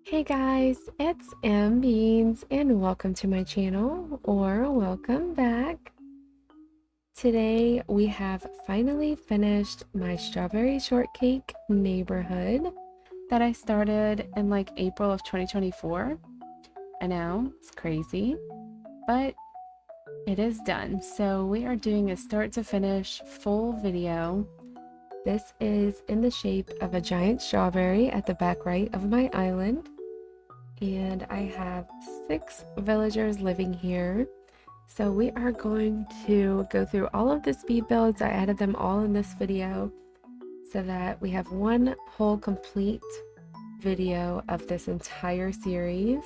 Hey guys, it's M Beans and welcome to my channel or welcome back. Today we have finally finished my strawberry shortcake neighborhood that I started in like April of 2024. I know, it's crazy, but it is done. So we are doing a start to finish full video. This is in the shape of a giant strawberry at the back right of my island. And I have 6 villagers living here. So we are going to go through all of the speed builds. I added them all in this video so that we have one whole complete video of this entire series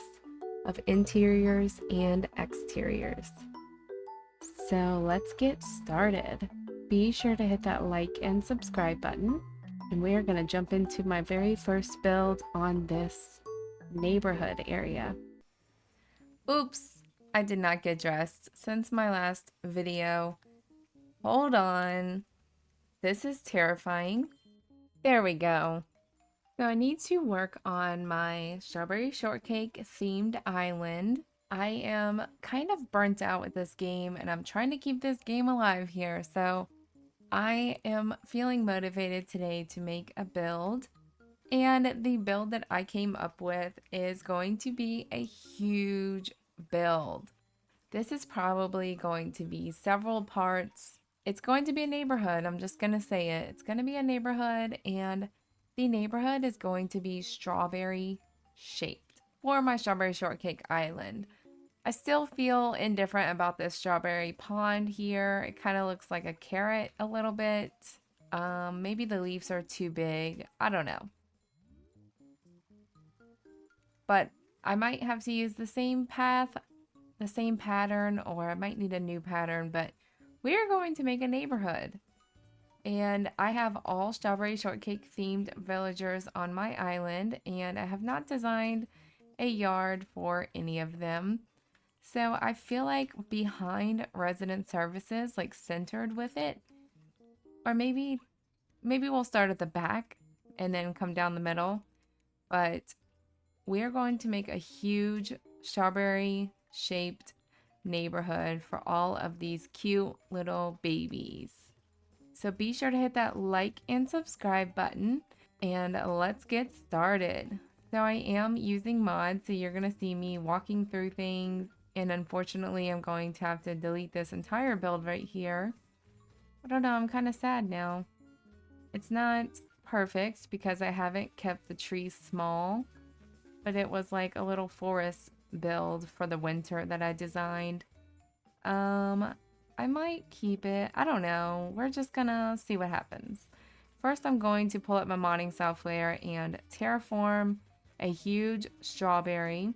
of interiors and exteriors. So let's get started. Be sure to hit that like and subscribe button. And we are going to jump into my very first build on this neighborhood area. Oops, I did not get dressed since my last video. Hold on. This is terrifying. There we go. So I need to work on my strawberry shortcake themed island. I am kind of burnt out with this game and I'm trying to keep this game alive here. So I am feeling motivated today to make a build. And the build that I came up with is going to be a huge build. This is probably going to be several parts. It's going to be a neighborhood. I'm just going to say it. It's going to be a neighborhood, and the neighborhood is going to be strawberry shaped for my strawberry shortcake island. I still feel indifferent about this strawberry pond here. It kind of looks like a carrot a little bit. Maybe the leaves are too big. I don't know. But I might have to use the same path, the same pattern, or I might need a new pattern, but we're going to make a neighborhood. And I have all strawberry shortcake themed villagers on my island, and I have not designed a yard for any of them. So I feel like behind resident services, like centered with it, or maybe we'll start at the back and then come down the middle. But we're going to make a huge strawberry shaped neighborhood for all of these cute little babies. So be sure to hit that like and subscribe button and let's get started. So I am using mods, so you're going to see me walking through things, and unfortunately I'm going to have to delete this entire build right here. I don't know, I'm kind of sad now. It's not perfect because I haven't kept the trees small, but it was like a little forest build for the winter that I designed. I might keep it. I don't know. We're just gonna see what happens. First, I'm going to pull up my modding software and terraform a huge strawberry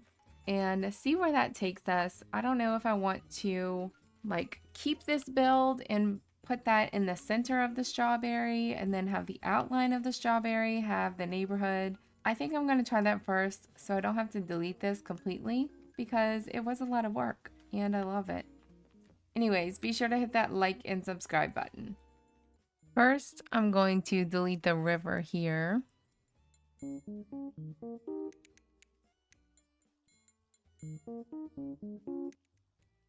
and see where that takes us. I don't know if I want to like keep this build and put that in the center of the strawberry and then have the outline of the strawberry, have the neighborhood. I think I'm going to try that first so I don't have to delete this completely because it was a lot of work and I love it. Anyways, be sure to hit that like and subscribe button. First, I'm going to delete the river here.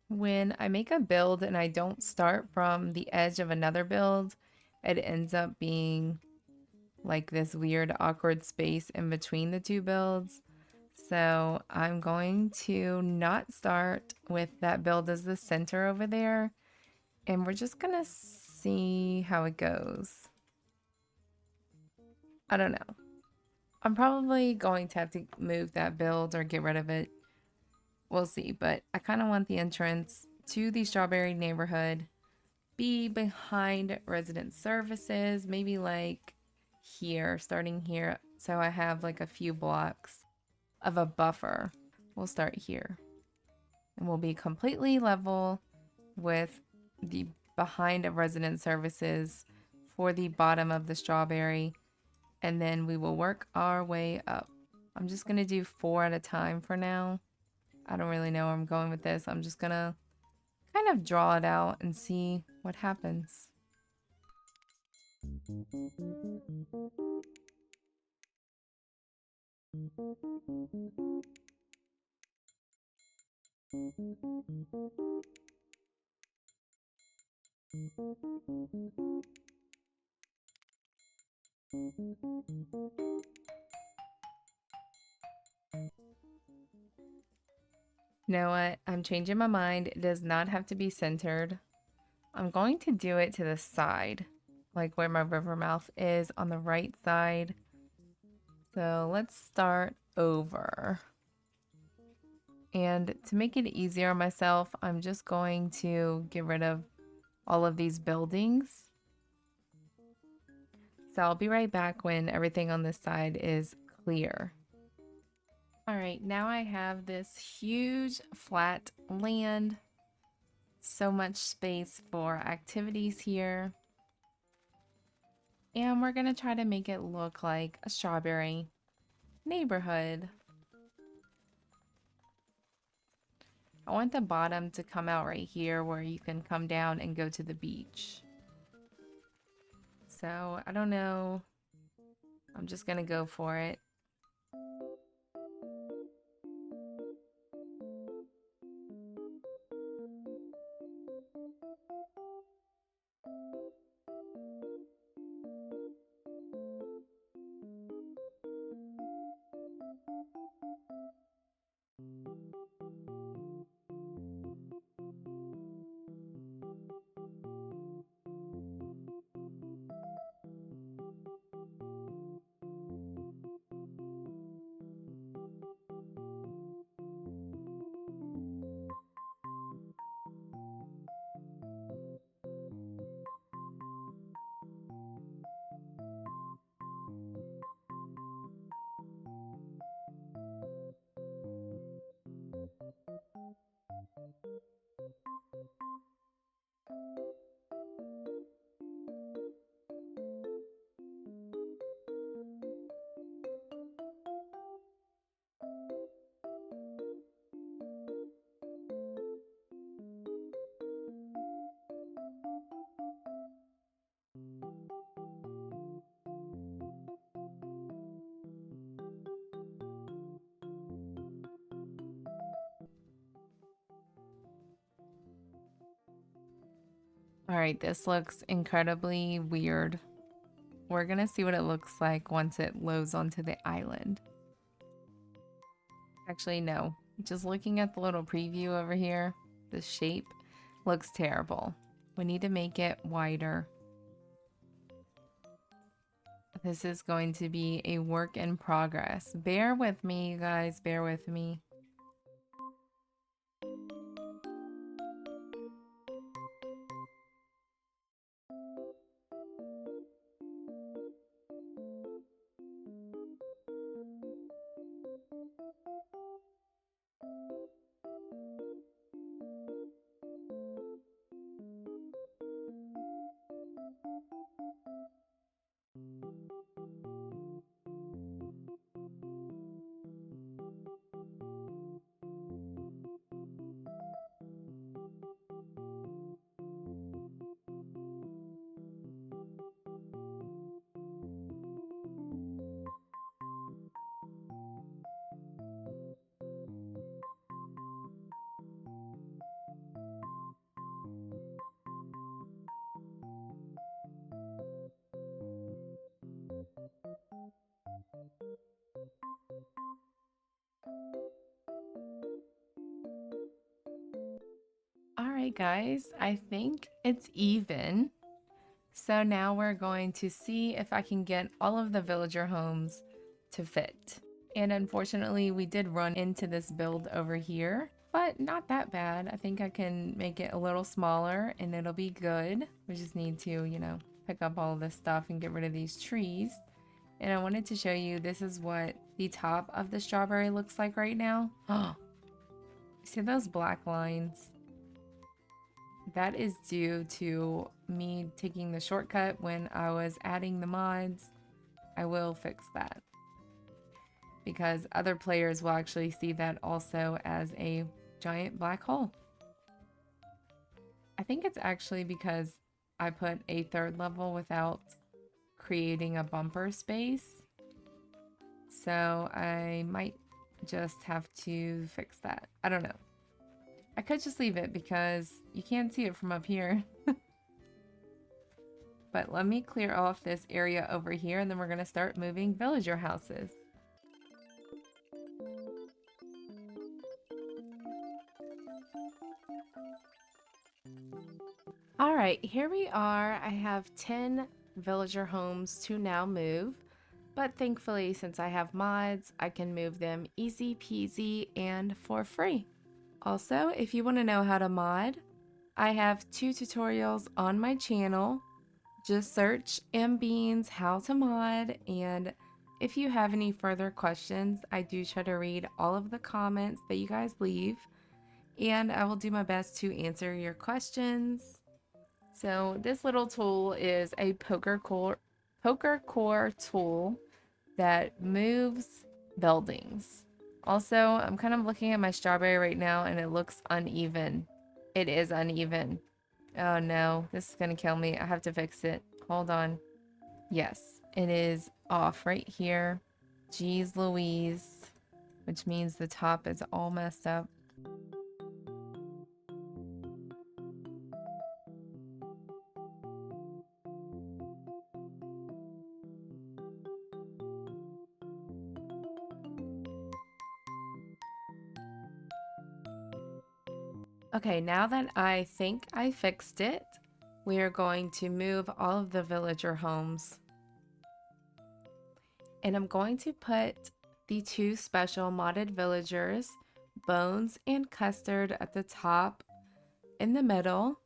When I make a build and I don't start from the edge of another build, it ends up being like this weird awkward space in between the two builds. So I'm going to not start with that build as the center over there, and we're just gonna see how it goes. I don't know. I'm probably going to have to move that build or get rid of it. We'll see, but I kind of want the entrance to the strawberry neighborhood be behind resident services, maybe like here, starting here, so I have like a few blocks of a buffer. We'll start here and we'll be completely level with the behind of resident services for the bottom of the strawberry, and then we will work our way up. I'm just gonna do 4 at a time for now. I don't really know where I'm going with this. I'm just gonna kind of draw it out and see what happens. You know what? I'm changing my mind. It does not have to be centered. I'm going to do it to the side, like where my river mouth is on the right side. So let's start over. And to make it easier on myself, I'm just going to get rid of all of these buildings. So I'll be right back when everything on this side is clear. All right, now I have this huge flat land. So much space for activities here. And we're gonna try to make it look like a strawberry neighborhood. I want the bottom to come out right here where you can come down and go to the beach. So I don't know. I'm just gonna go for it. All right, this looks incredibly weird. We're gonna see what it looks like once it loads onto the island. Actually, no. Just looking at the little preview over here, the shape looks terrible. We need to make it wider. This is going to be a work in progress. Bear with me, you guys. Bear with me. All right, guys, I think it's even. So now we're going to see if I can get all of the villager homes to fit. And unfortunately, we did run into this build over here, but not that bad. I think I can make it a little smaller and it'll be good. We just need to, you know, pick up all this stuff and get rid of these trees. And I wanted to show you, this is what the top of the strawberry looks like right now. Oh, see those black lines? That is due to me taking the shortcut when I was adding the mods. I will fix that, because other players will actually see that also as a giant black hole. I think it's actually because I put a third level without creating a bumper space. So I might just have to fix that. I don't know. I could just leave it because you can't see it from up here. But let me clear off this area over here and then we're going to start moving villager houses. Alright, here we are. I have 10 villager homes to now move. But thankfully, since I have mods, I can move them easy peasy and for free. Also, if you want to know how to mod, I have 2 tutorials on my channel. Just search mbeans how to mod, and if you have any further questions, I do try to read all of the comments that you guys leave, and I will do my best to answer your questions. So this little tool is a poker core tool that moves buildings. Also, I'm kind of looking at my strawberry right now and it looks uneven. It is uneven. Oh no, this is gonna kill me. I have to fix it. Hold on. Yes, it is off right here. Jeez Louise. Which means the top is all messed up. Okay, now that I think I fixed it, we are going to move all of the villager homes. And I'm going to put the 2 special modded villagers, Bones and Custard, at the top in the middle.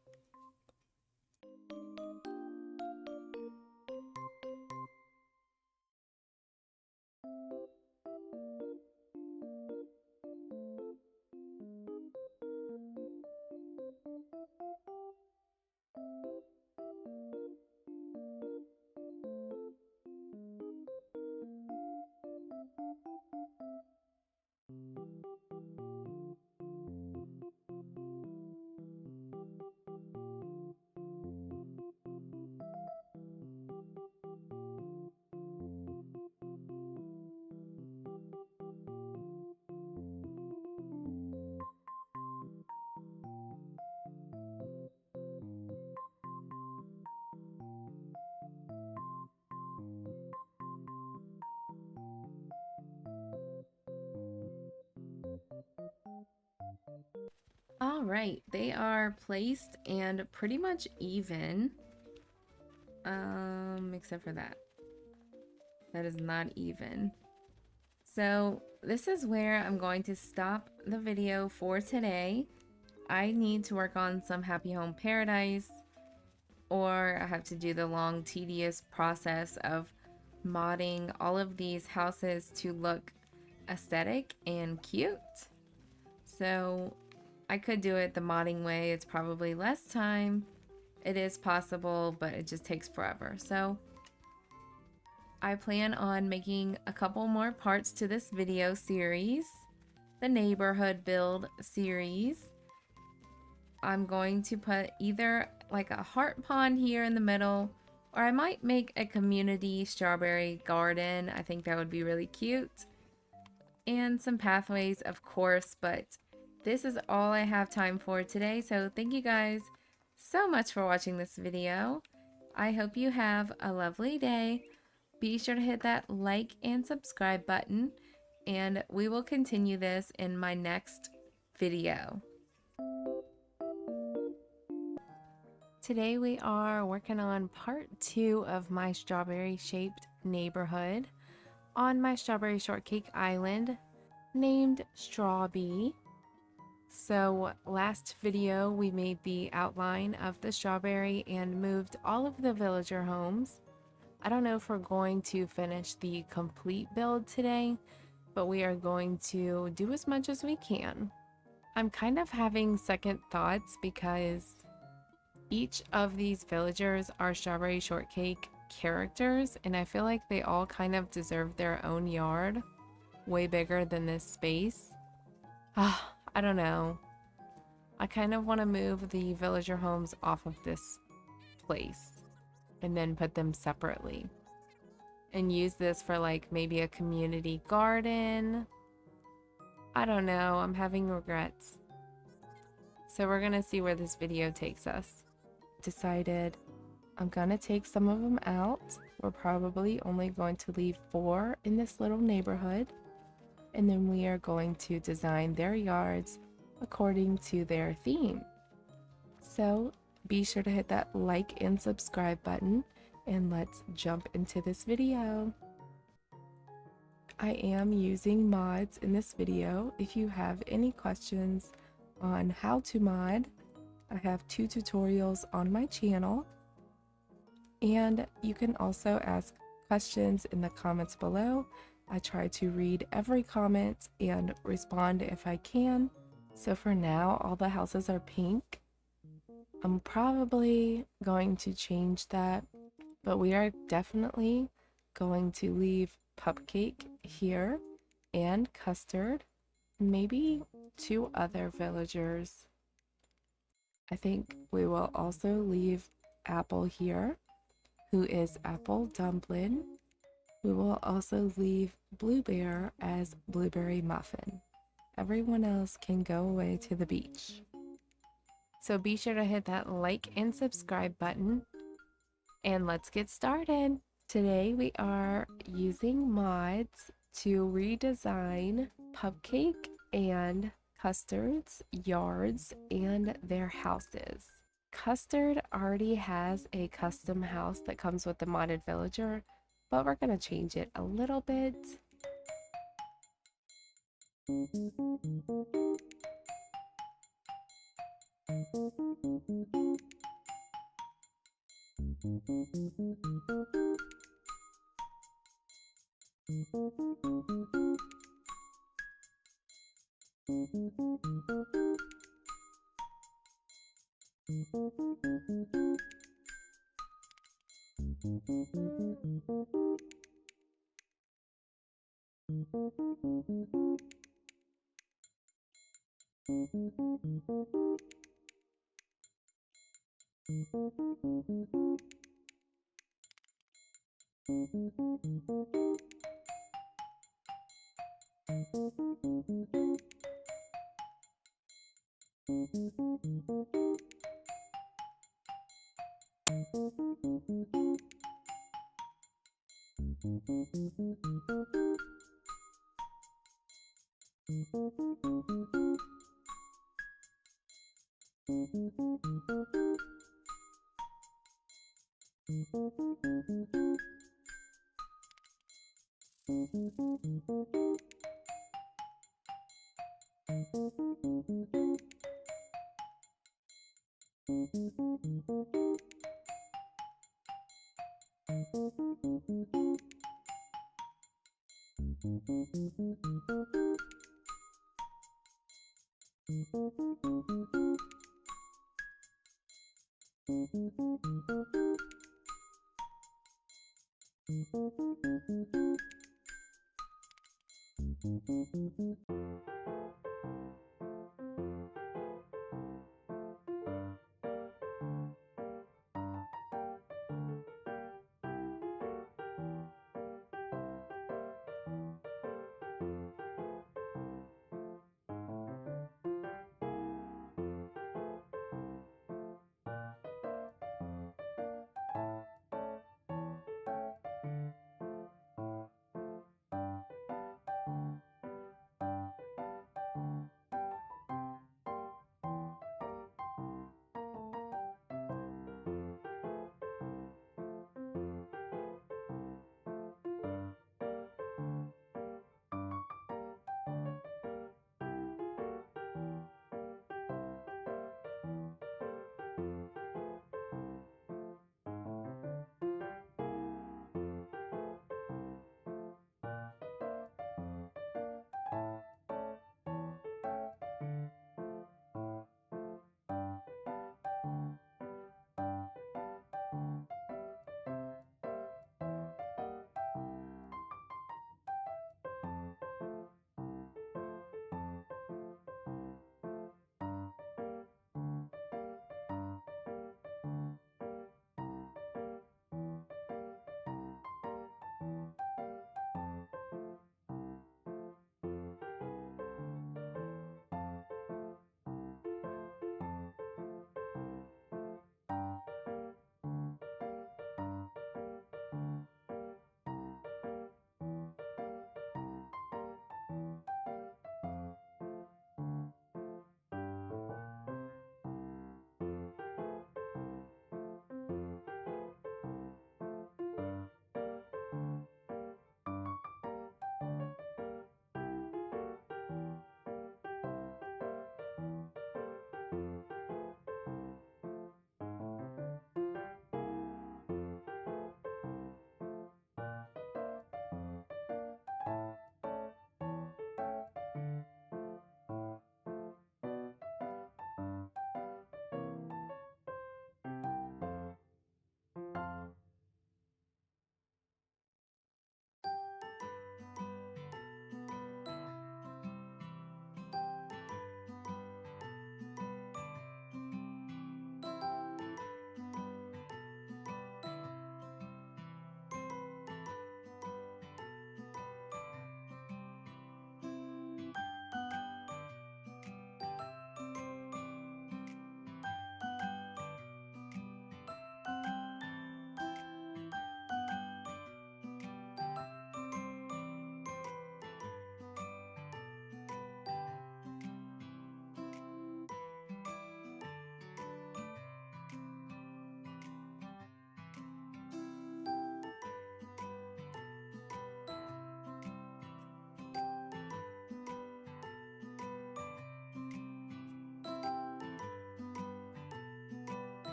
All right, they are placed and pretty much even. Except for that. That is not even. So this is where I'm going to stop the video for today. I need to work on some Happy Home Paradise, or I have to do the long, tedious process of modding all of these houses to look aesthetic and cute. So I could do it the modding way. It's probably less time. It is possible, but it just takes forever. So I plan on making a couple more parts to this video series, the neighborhood build series. I'm going to put either like a heart pond here in the middle, or I might make a community strawberry garden. I think that would be really cute. And some pathways, of course, but this is all I have time for today. So thank you guys so much for watching this video. I hope you have a lovely day. Be sure to hit that like and subscribe button, and we will continue this in my next video. Today we are working on part 2 of my strawberry shaped neighborhood on my strawberry shortcake island named Strawbee. So last video we made the outline of the strawberry and moved all of the villager homes. I don't know if we're going to finish the complete build today, but we are going to do as much as we can. I'm kind of having second thoughts because each of these villagers are strawberry shortcake characters, and I feel like they all kind of deserve their own yard, way bigger than this space. I don't know. I kind of want to move the villager homes off of this place and then put them separately. and use this for like maybe a community garden. I don't know, I'm having regrets. So we're gonna see where this video takes us. Decided I'm gonna take some of them out. We're probably only going to leave 4 in this little neighborhood. And then we are going to design their yards according to their theme. So be sure to hit that like and subscribe button, and let's jump into this video. I am using mods in this video. If you have any questions on how to mod, I have 2 tutorials on my channel, and you can also ask questions in the comments below. I try to read every comment and respond if I can. So for now, all the houses are pink. I'm probably going to change that, but we are definitely going to leave Cupcake here and Custard, maybe 2 other villagers. I think we will also leave Apple here, who is Apple Dumpling. We will also leave Blue Bear as Blueberry Muffin. Everyone else can go away to the beach. So be sure to hit that like and subscribe button, and let's get started. Today we are using mods to redesign Cupcake and Custard's yards and their houses. Custard already has a custom house that comes with the modded villager, but we're going to change it a little bit.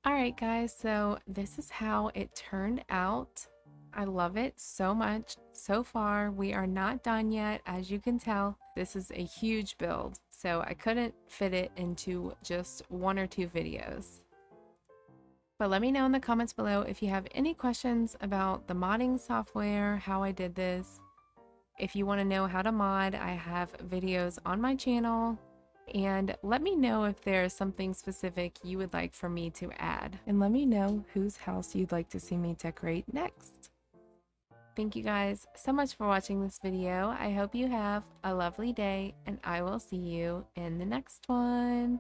All right, guys, so this is how it turned out. I love it so much. So far, we are not done yet. As you can tell, this is a huge build, so I couldn't fit it into just 1 or 2 videos. But let me know in the comments below if you have any questions about the modding software, how I did this. If you want to know how to mod, I have videos on my channel. And let me know if there's something specific you would like for me to add. And let me know whose house you'd like to see me decorate next. Thank you guys so much for watching this video. I hope you have a lovely day, and I will see you in the next one.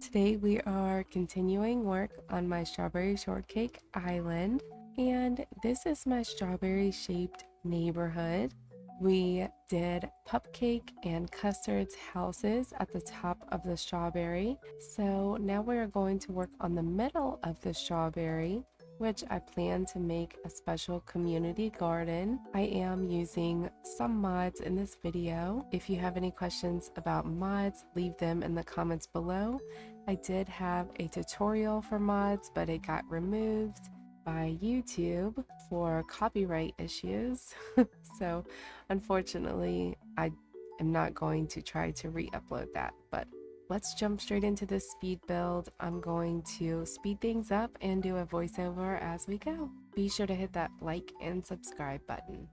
Today we are continuing work on my strawberry shortcake island, and this is my strawberry shaped neighborhood. We did cupcake and custard's houses at the top of the strawberry. So now we're going to work on the middle of the strawberry, which I plan to make a special community garden. I am using some mods in this video. If you have any questions about mods, leave them in the comments below. I did have a tutorial for mods, but it got removed by YouTube for copyright issues. So unfortunately, I am not going to try to re-upload that, but let's jump straight into this speed build. I'm going to speed things up and do a voiceover as we go. Be sure to hit that like and subscribe button.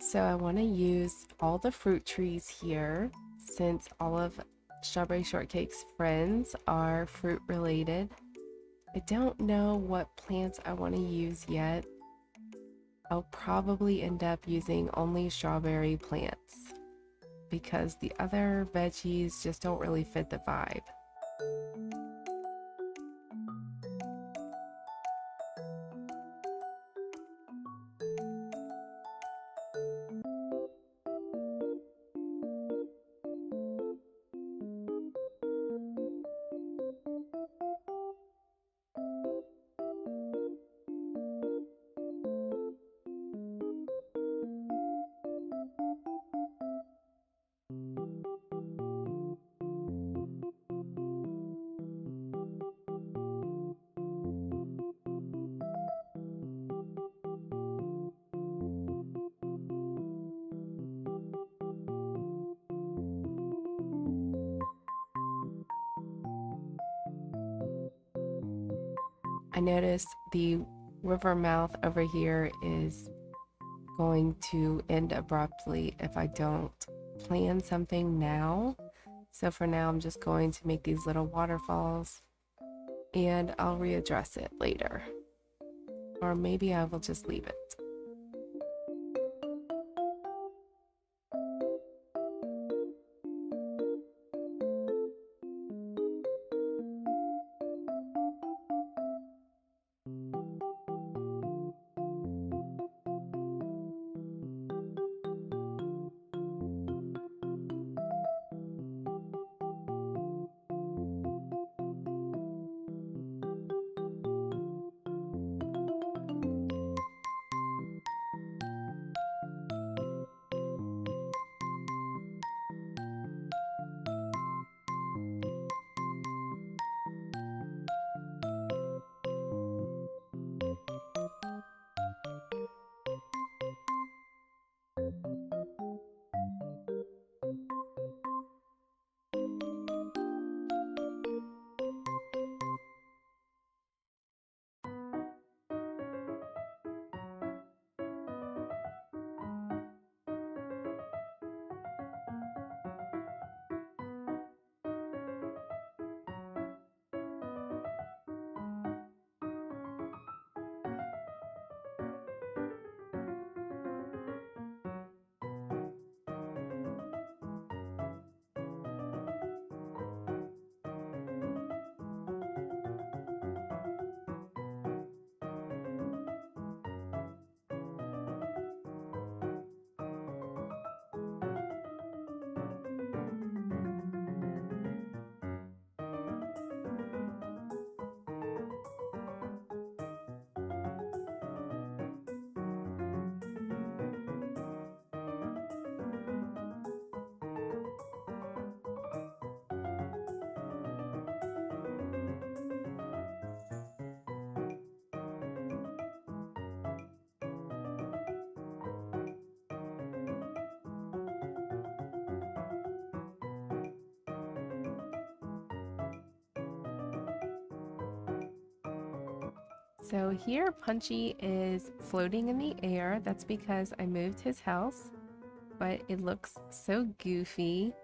So I want to use all the fruit trees here since all of Strawberry Shortcake's friends are fruit related. I don't know what plants I want to use yet. I'll probably end up using only strawberry plants because the other veggies just don't really fit the vibe. I noticed the river mouth over here is going to end abruptly if I don't plan something now. So for now, I'm just going to make these little waterfalls and I'll readdress it later. Or maybe I will just leave it. So here Punchy is floating in the air. That's because I moved his house, but it looks so goofy.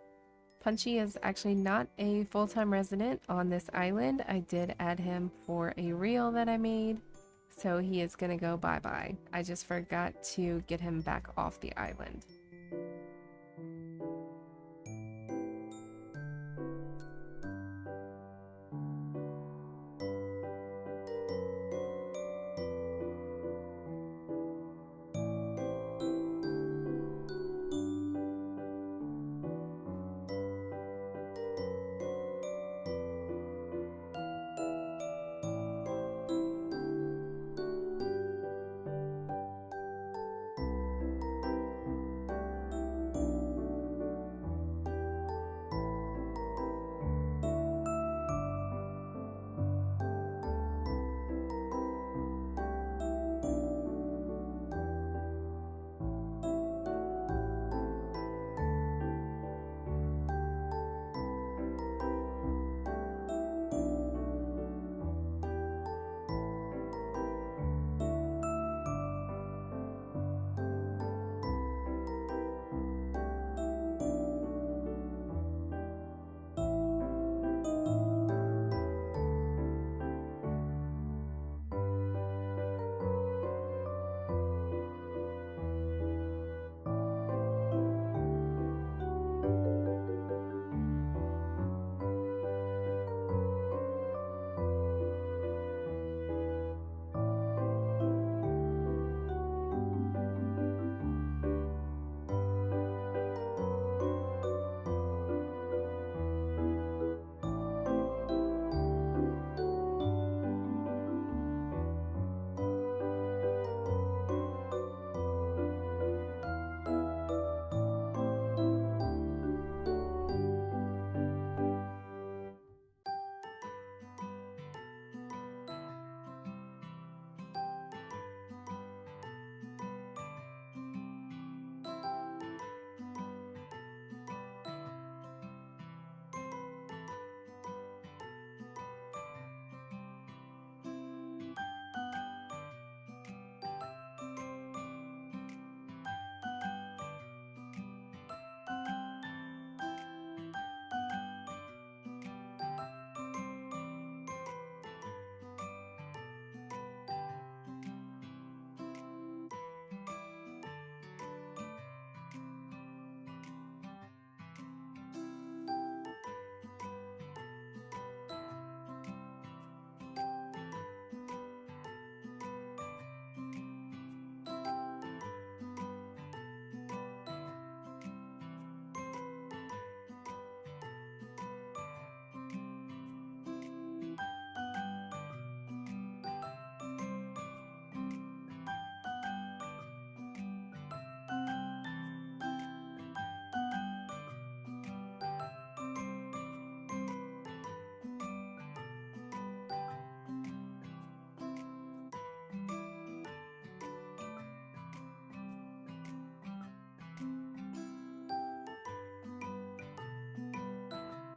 Punchy is actually not a full-time resident on this island. I did add him for a reel that I made, so he is gonna go bye-bye. I just forgot to get him back off the island.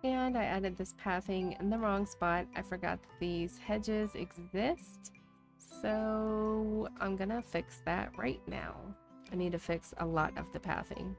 And I added this pathing in the wrong spot. I forgot that these hedges exist. So I'm gonna fix that right now. I need to fix a lot of the pathing.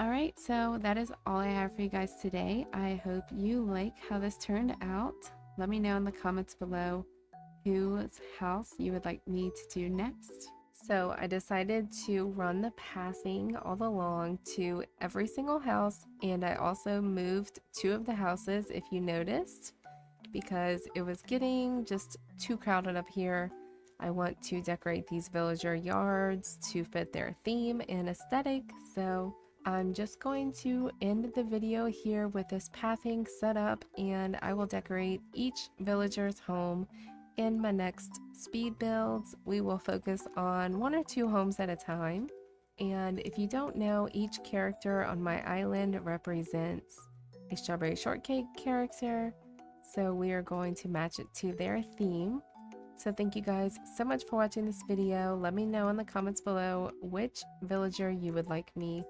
Alright, so that is all I have for you guys today. I hope you like how this turned out. Let me know in the comments below whose house you would like me to do next. So I decided to run the pathing all along to every single house, and I also moved 2 of the houses, if you noticed, because it was getting just too crowded up here. I want to decorate these villager yards to fit their theme and aesthetic, so I'm just going to end the video here with this pathing set up, and I will decorate each villager's home in my next speed builds. We will focus on 1 or 2 homes at a time. And if you don't know, each character on my island represents a strawberry shortcake character, so we are going to match it to their theme. So thank you guys so much for watching this video. Let me know in the comments below which villager you would like me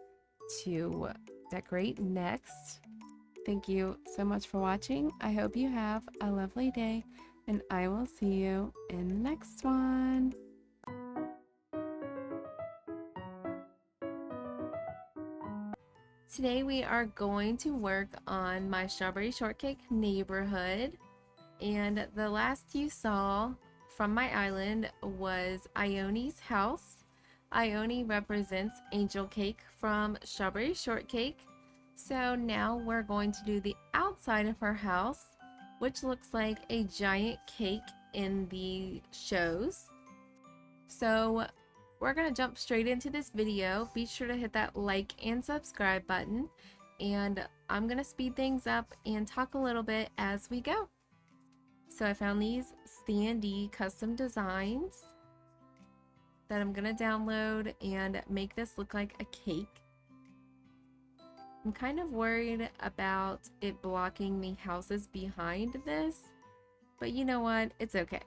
to decorate next. Thank you so much for watching. I hope you have a lovely day, and I will see you in the next one. Today we are going to work on my strawberry shortcake neighborhood, and the last you saw from my island was Ione's house. Ione represents Angel Cake from Strawberry Shortcake. So now we're going to do the outside of her house, which looks like a giant cake in the shows. So we're going to jump straight into this video. Be sure to hit that like and subscribe button, and I'm going to speed things up and talk a little bit as we go. So I found these standee custom designs that I'm going to download and make this look like a cake. I'm kind of worried about it blocking the houses behind this, but you know what? It's okay.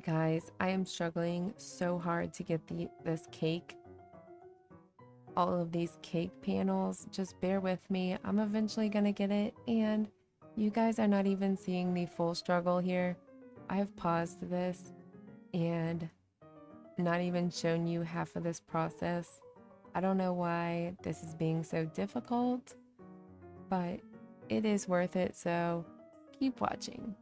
Guys, I am struggling so hard to get this cake, all of these cake panels. Just bear with me. I'm eventually gonna get it, and you guys are not even seeing the full struggle here. I have paused this and not even shown you half of this process. I don't know why this is being so difficult, but it is worth it, so keep watching.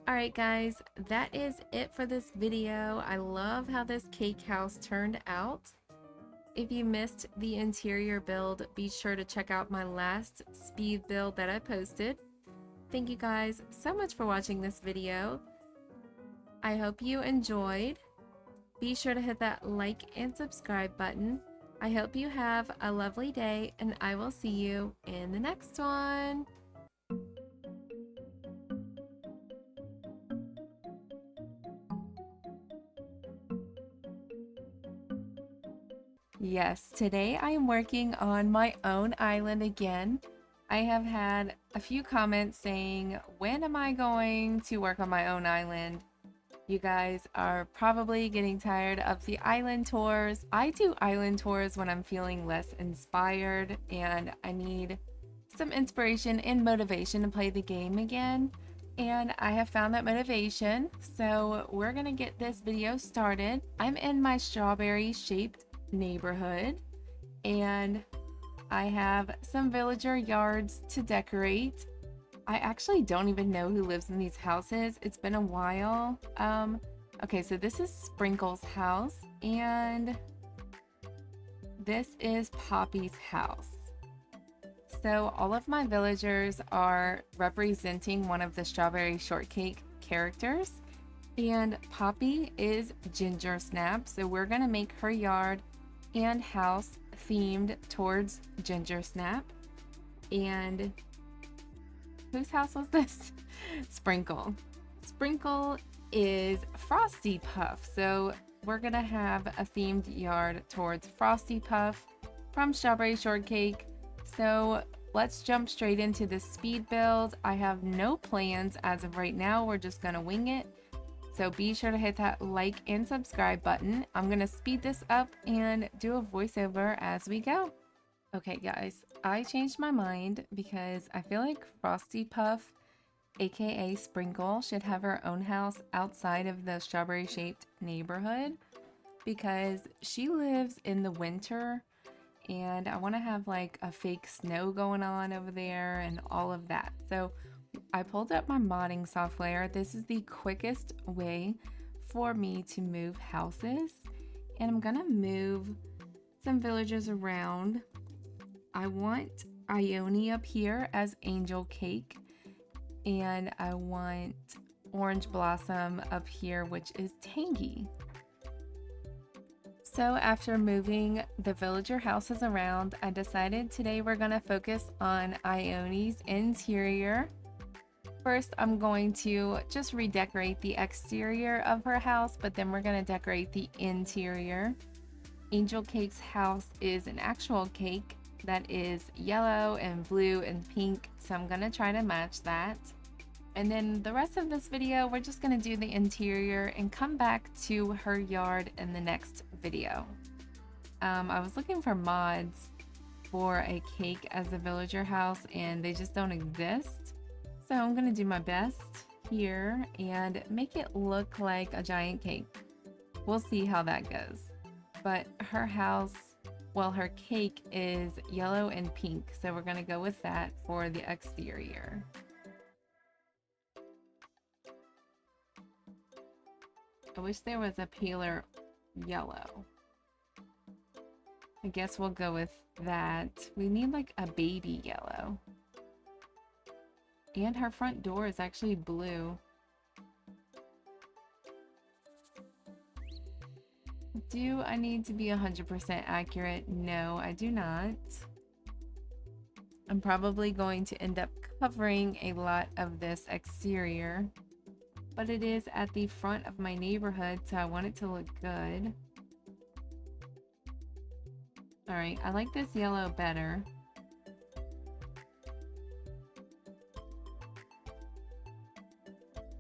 Alright guys, that is it for this video. I love how this cake house turned out. If you missed the interior build, be sure to check out my last speed build that I posted. Thank you guys so much for watching this video. I hope you enjoyed. Be sure to hit that like and subscribe button. I hope you have a lovely day, and I will see you in the next one. Yes, today I am working on my own island again. I have had a few comments saying, when am I going to work on my own island? You guys are probably getting tired of the island tours. I do island tours when I'm feeling less inspired and I need some inspiration and motivation to play the game again. And I have found that motivation, so we're gonna get this video started. I'm in my strawberry shaped neighborhood and I have some villager yards to decorate. I actually don't even know who lives in these houses. It's been a while. Okay, so this is Sprinkle's house and this is Poppy's house. So all of my villagers are representing one of the strawberry shortcake characters, and Poppy is Ginger Snap. So we're gonna make her yard and house themed towards Ginger Snap. And whose house was this? Sprinkle. Sprinkle is Frosty Puff. So we're gonna have a themed yard towards Frosty Puff from Strawberry Shortcake. So let's jump straight into the speed build. I have no plans as of right now. We're just gonna wing it. So be sure to hit that like and subscribe button. I'm gonna speed this up and do a voiceover as we go. Okay guys, I changed my mind because I feel like Frosty Puff, aka Sprinkle, should have her own house outside of the strawberry shaped neighborhood because she lives in the winter and I want to have like a fake snow going on over there and all of that. So I pulled up my modding software. This is the quickest way for me to move houses, and I'm gonna move some villagers around. I want Ione up here as Angel Cake, and I want Orange Blossom up here, which is Tangy. So after moving the villager houses around, I decided today we're gonna focus on Ione's interior. First, I'm going to just redecorate the exterior of her house, but then we're going to decorate the interior. Angel Cake's house is an actual cake that is yellow and blue and pink, so I'm going to try to match that. And then the rest of this video, we're just going to do the interior and come back to her yard in the next video. I was looking for mods for a cake as a villager house, and they just don't exist. So I'm gonna do my best here and make it look like a giant cake. We'll see how that goes. But her house, well, her cake is yellow and pink, so we're gonna go with that for the exterior. I wish there was a paler yellow. I guess we'll go with that. We need like a baby yellow. And her front door is actually blue. Do I need to be 100% accurate? No, I do not. I'm probably going to end up covering a lot of this exterior, but it is at the front of my neighborhood, so I want it to look good. Alright, I like this yellow better.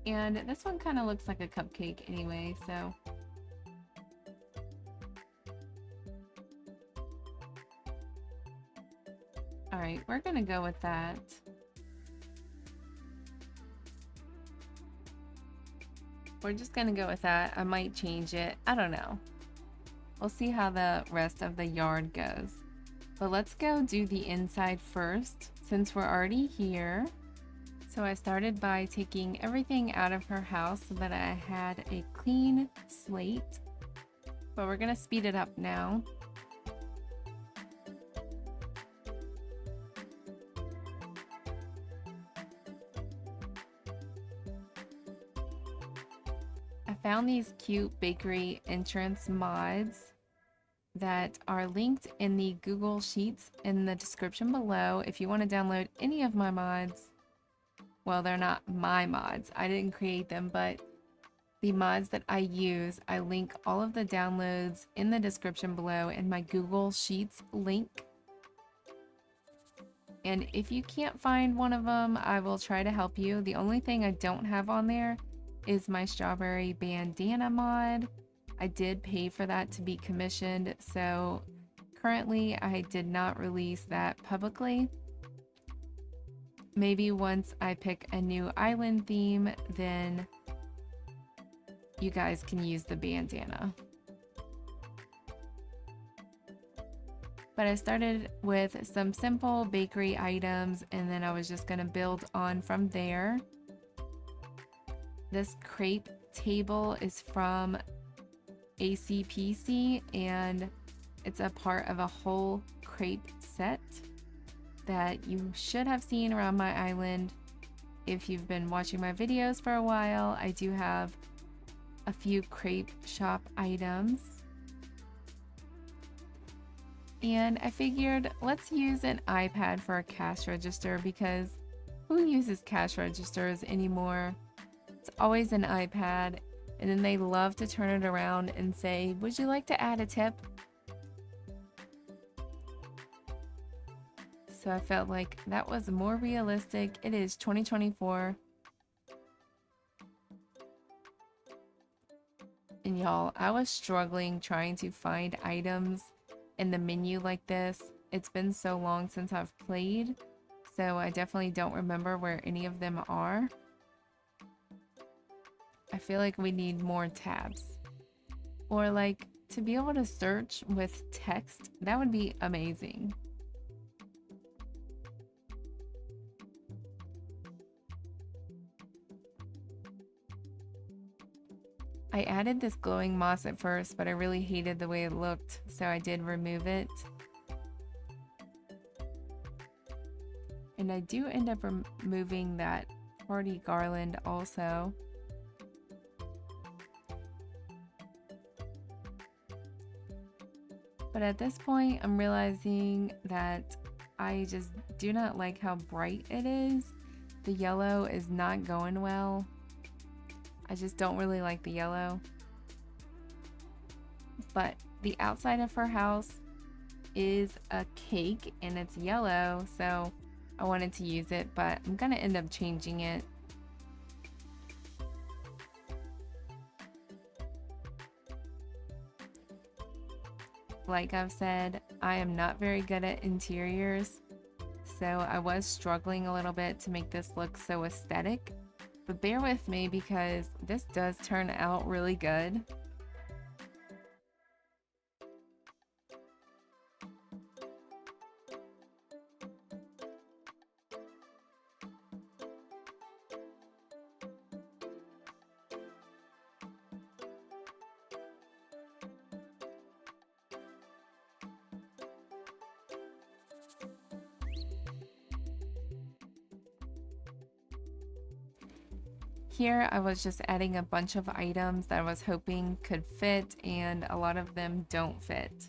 And this one kind of looks like a cupcake anyway, so. Alright, we're gonna go with that. We're just gonna go with that. I might change it. I don't know. We'll see how the rest of the yard goes. But let's go do the inside first, since we're already here. So I started by taking everything out of her house so that I had a clean slate, but we're gonna speed it up now. I found these cute bakery entrance mods that are linked in the Google Sheets in the description below. If you want to download any of my mods, well, they're not my mods, I didn't create them, but the mods that I use, I link all of the downloads in the description below in my Google Sheets link. And if you can't find one of them, I will try to help you. The only thing I don't have on there is my strawberry bandana mod. I did pay for that to be commissioned, so currently I did not release that publicly. Maybe once I pick a new island theme, then you guys can use the bandana. But I started with some simple bakery items, and then I was just gonna build on from there. This crepe table is from ACPC, and it's a part of a whole crepe set that you should have seen around my island. If you've been watching my videos for a while, I do have a few crepe shop items. And I figured let's use an iPad for a cash register, because who uses cash registers anymore? It's always an iPad, and then they love to turn it around and say, would you like to add a tip? So I felt like that was more realistic. It is 2024. And y'all, I was struggling trying to find items in the menu like this. It's been so long since I've played, so I definitely don't remember where any of them are. I feel like we need more tabs. Or like to be able to search with text, that would be amazing. I added this glowing moss at first, but I really hated the way it looked, so I did remove it. And I do end up removing that party garland also. But at this point, I'm realizing that I just do not like how bright it is. The yellow is not going well. I just don't really like the yellow. But the outside of her house is a cake and it's yellow, so I wanted to use it, but I'm gonna end up changing it. Like I've said, I am not very good at interiors, so I was struggling a little bit to make this look so aesthetic. But bear with me because this does turn out really good. Here I was just adding a bunch of items that I was hoping could fit, and a lot of them don't fit.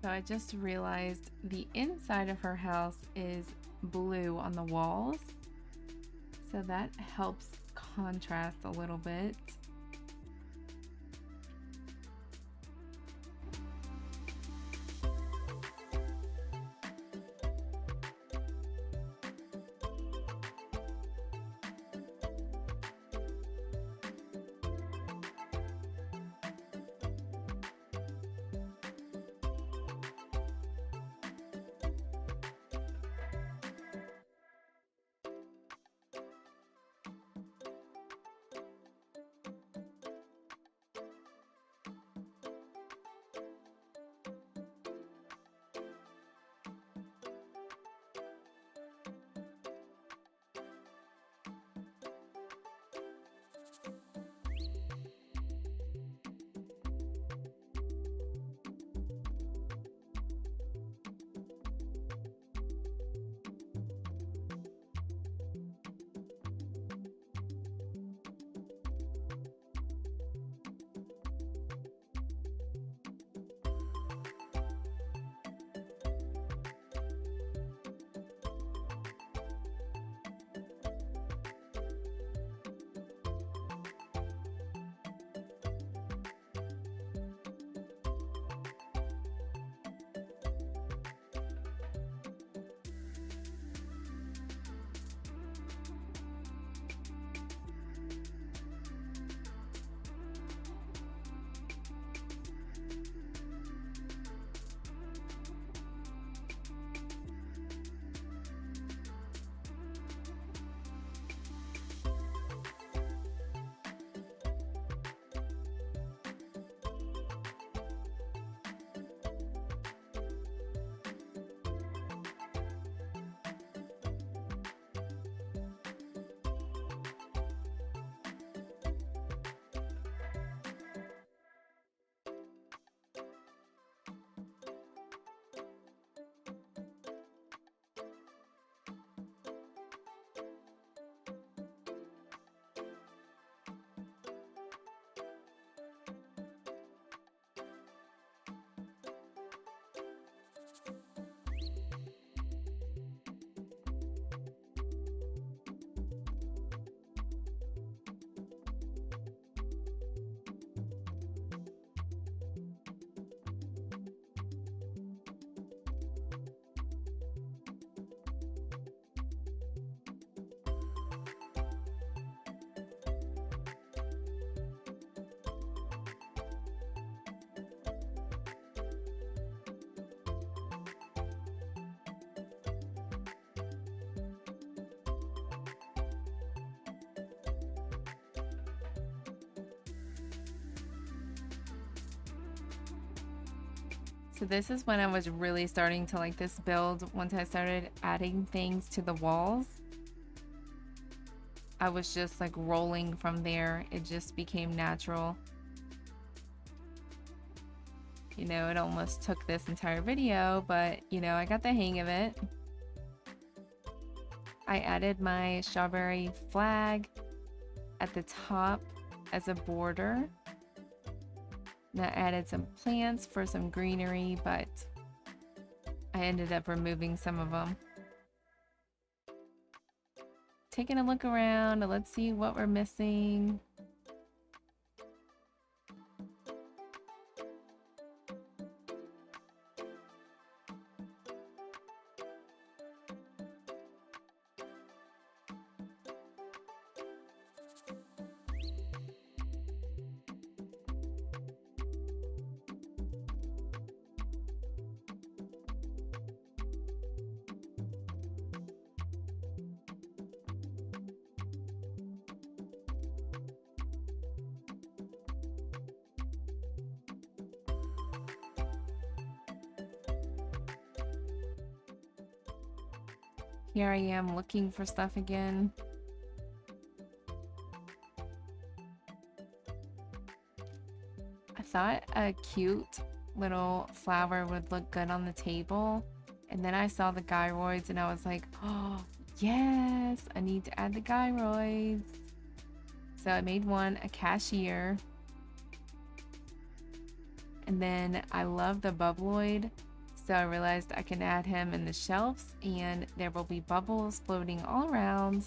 So I just realized the inside of her house is blue on the walls, so that helps contrast a little bit. So this is when I was really starting to like this build. Once I started adding things to the walls, I was just like rolling from there. It just became natural. You know, it almost took this entire video, but you know, I got the hang of it. I added my strawberry flag at the top as a border. And I added some plants for some greenery, but I ended up removing some of them. Taking a look around, let's see what we're missing. Here I am looking for stuff again. I thought a cute little flower would look good on the table, and then I saw the gyroids and I was like, oh yes, I need to add the gyroids. So I made one a cashier, and then I love the bubbloid, so I realized I can add him in the shelves and there will be bubbles floating all around.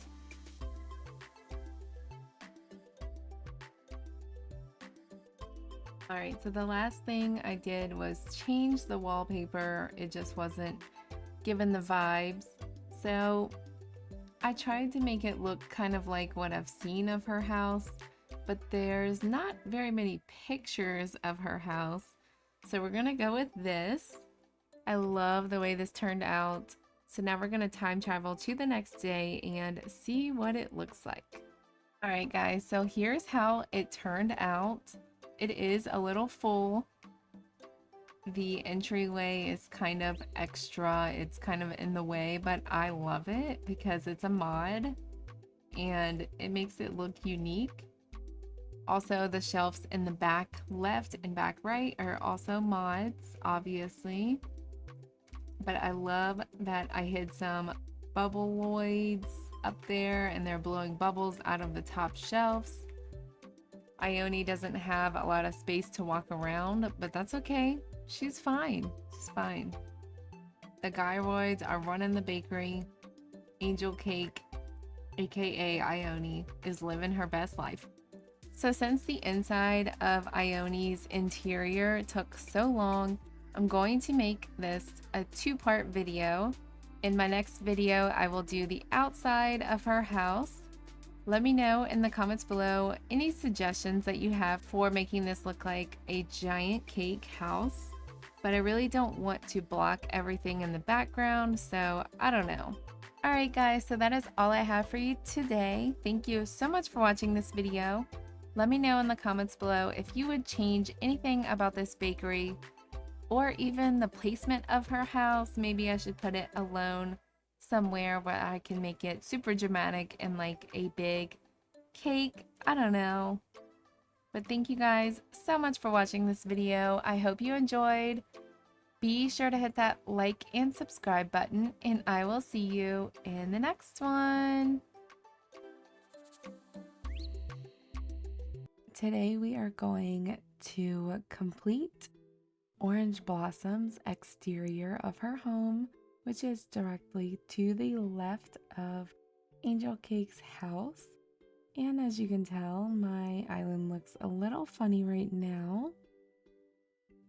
Alright, so the last thing I did was change the wallpaper. It just wasn't given the vibes. So I tried to make it look kind of like what I've seen of her house, but there's not very many pictures of her house. So we're gonna go with this. I love the way this turned out. So now we're gonna time travel to the next day and see what it looks like. Alright guys, so here's how it turned out. It is a little full. The entryway is kind of extra. It's kind of in the way, but I love it because it's a mod and it makes it look unique. Also, the shelves in the back left and back right are also mods, obviously. But I love that I hid some bubbleoids up there and they're blowing bubbles out of the top shelves. Ione doesn't have a lot of space to walk around, but that's okay. She's fine. She's fine. The gyroids are running the bakery. Angel Cake, aka Ione, is living her best life. So since the inside of Ione's interior took so long, I'm going to make this a two-part video. In my next video, I will do the outside of her house. Let me know in the comments below any suggestions that you have for making this look like a giant cake house. But I really don't want to block everything in the background, so I don't know. Alright guys, so that is all I have for you today. Thank you so much for watching this video. Let me know in the comments below if you would change anything about this bakery or even the placement of her house. Maybe I should put it alone somewhere where I can make it super dramatic and like a big cake. I don't know. But thank you guys so much for watching this video. I hope you enjoyed. Be sure to hit that like and subscribe button, and I will see you in the next one. Today we are going to complete Orange Blossom's exterior of her home, which is directly to the left of Angel Cake's house. And as you can tell, my island looks a little funny right now.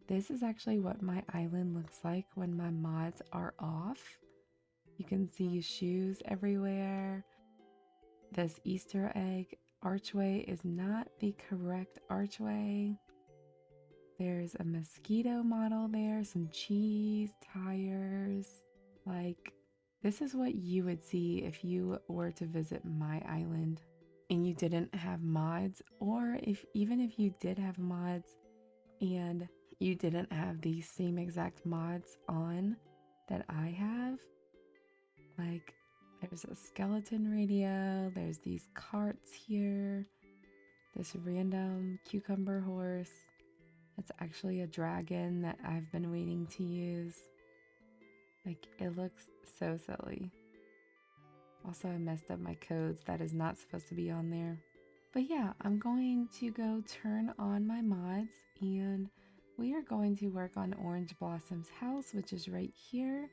This is actually what my island looks like when my mods are off. You can see shoes everywhere. This Easter egg archway is not the correct archway. There's a mosquito model there, some cheese, tires. Like, this is what you would see if you were to visit my island and you didn't have mods, or even if you did have mods and you didn't have these same exact mods on that I have. Like, there's a skeleton radio, there's these carts here, this random cucumber horse. It's actually a dragon that I've been waiting to use. Like, it looks so silly. Also, I messed up my codes. That is not supposed to be on there. But yeah, I'm going to go turn on my mods and we are going to work on Orange Blossom's house, which is right here.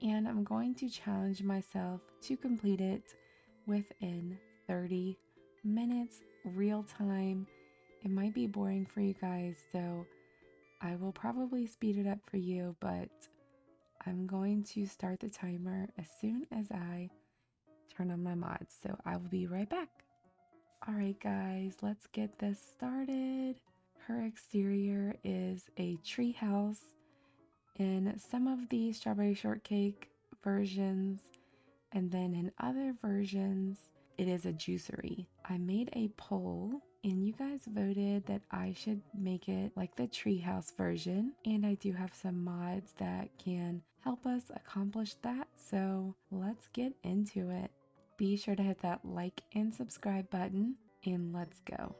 And I'm going to challenge myself to complete it within 30 minutes, real time. It might be boring for you guys, so I will probably speed it up for you, but I'm going to start the timer as soon as I turn on my mods. So I will be right back. All right, guys, let's get this started. Her exterior is a treehouse. In some of the strawberry shortcake versions, and then in other versions, it is a juicery. I made a poll and you guys voted that I should make it like the treehouse version. And I do have some mods that can help us accomplish that. So let's get into it. Be sure to hit that like and subscribe button and let's go.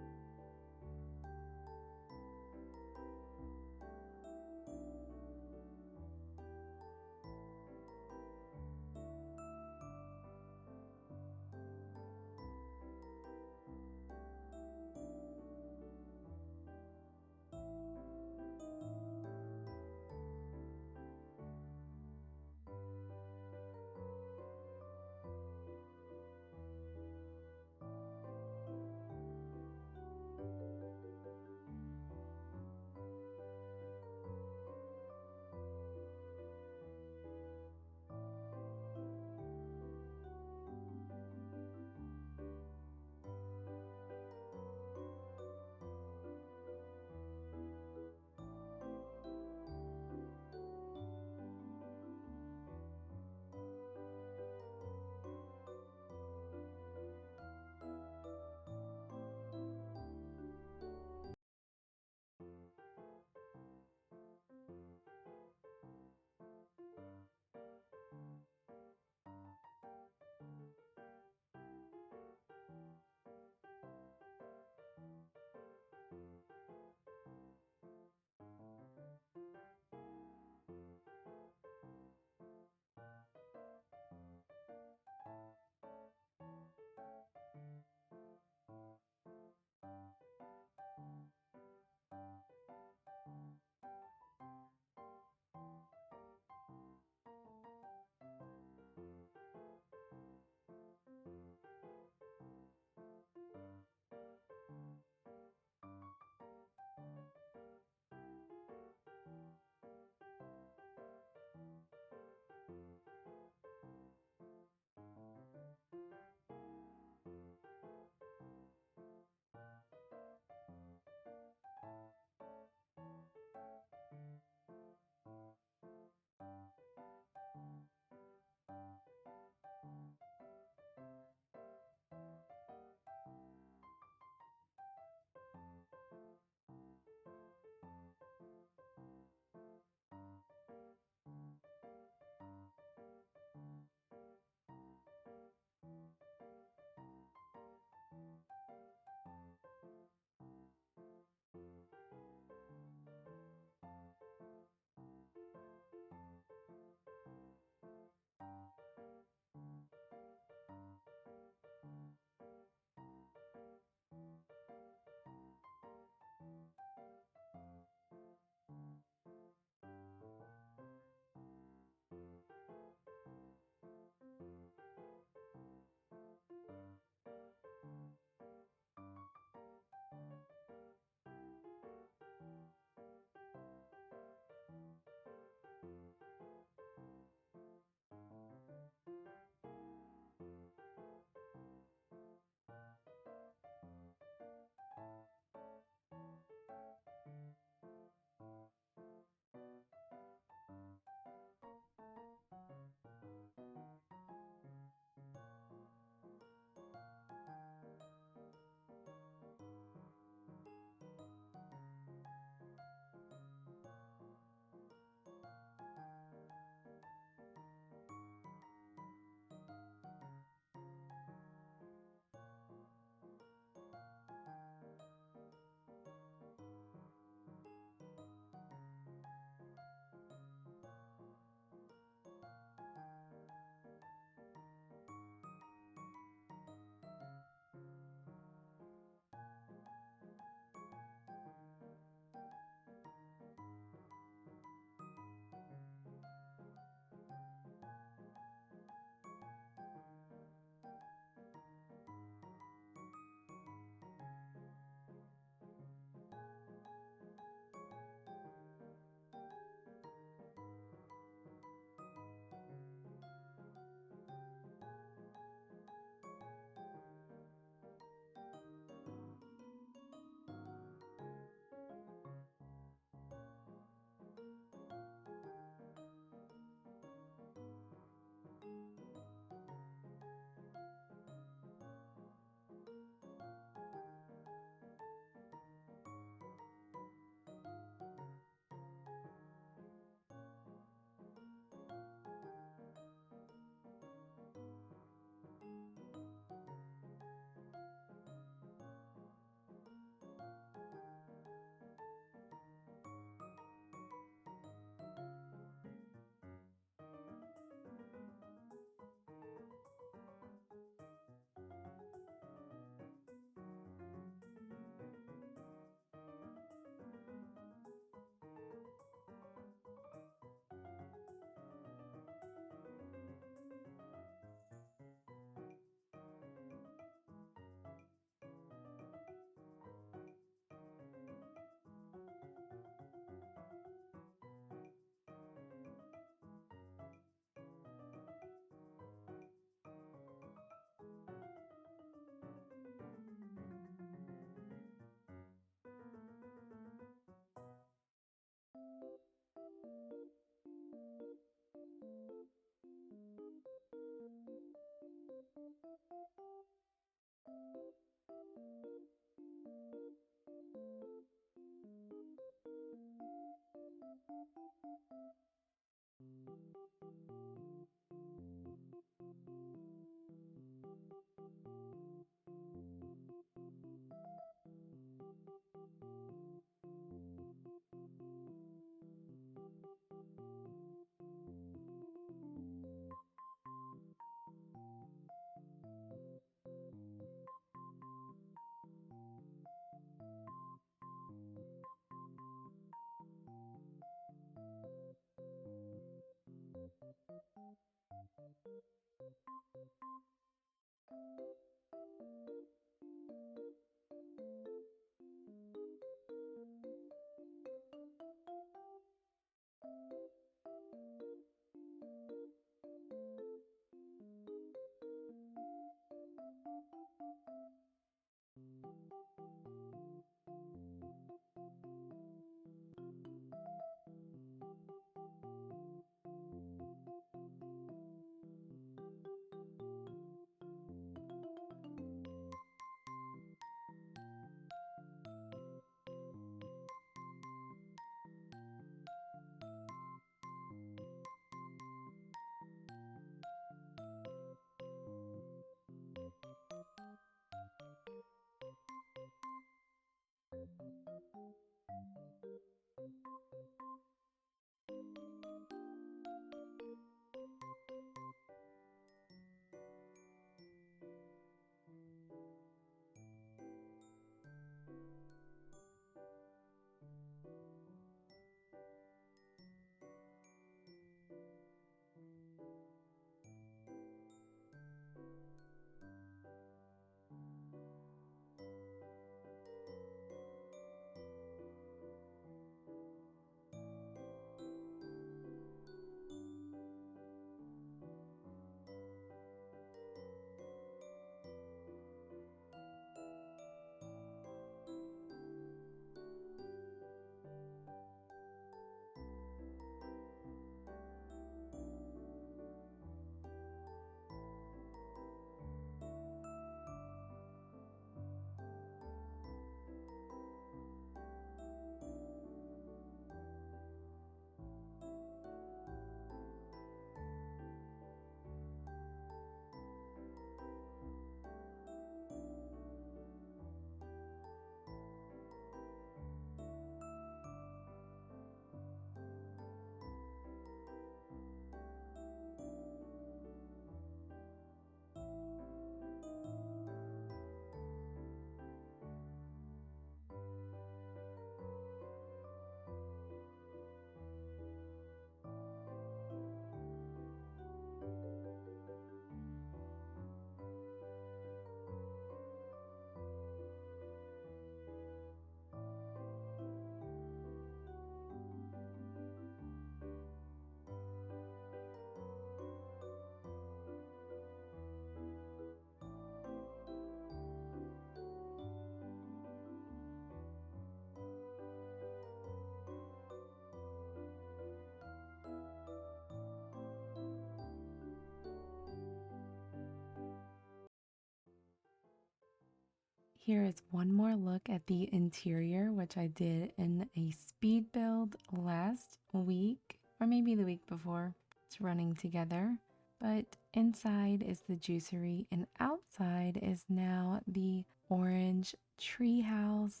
Here is one more look at the interior, which I did in a speed build last week, or maybe the week before. It's running together. But inside is the juicery, and outside is now the orange treehouse.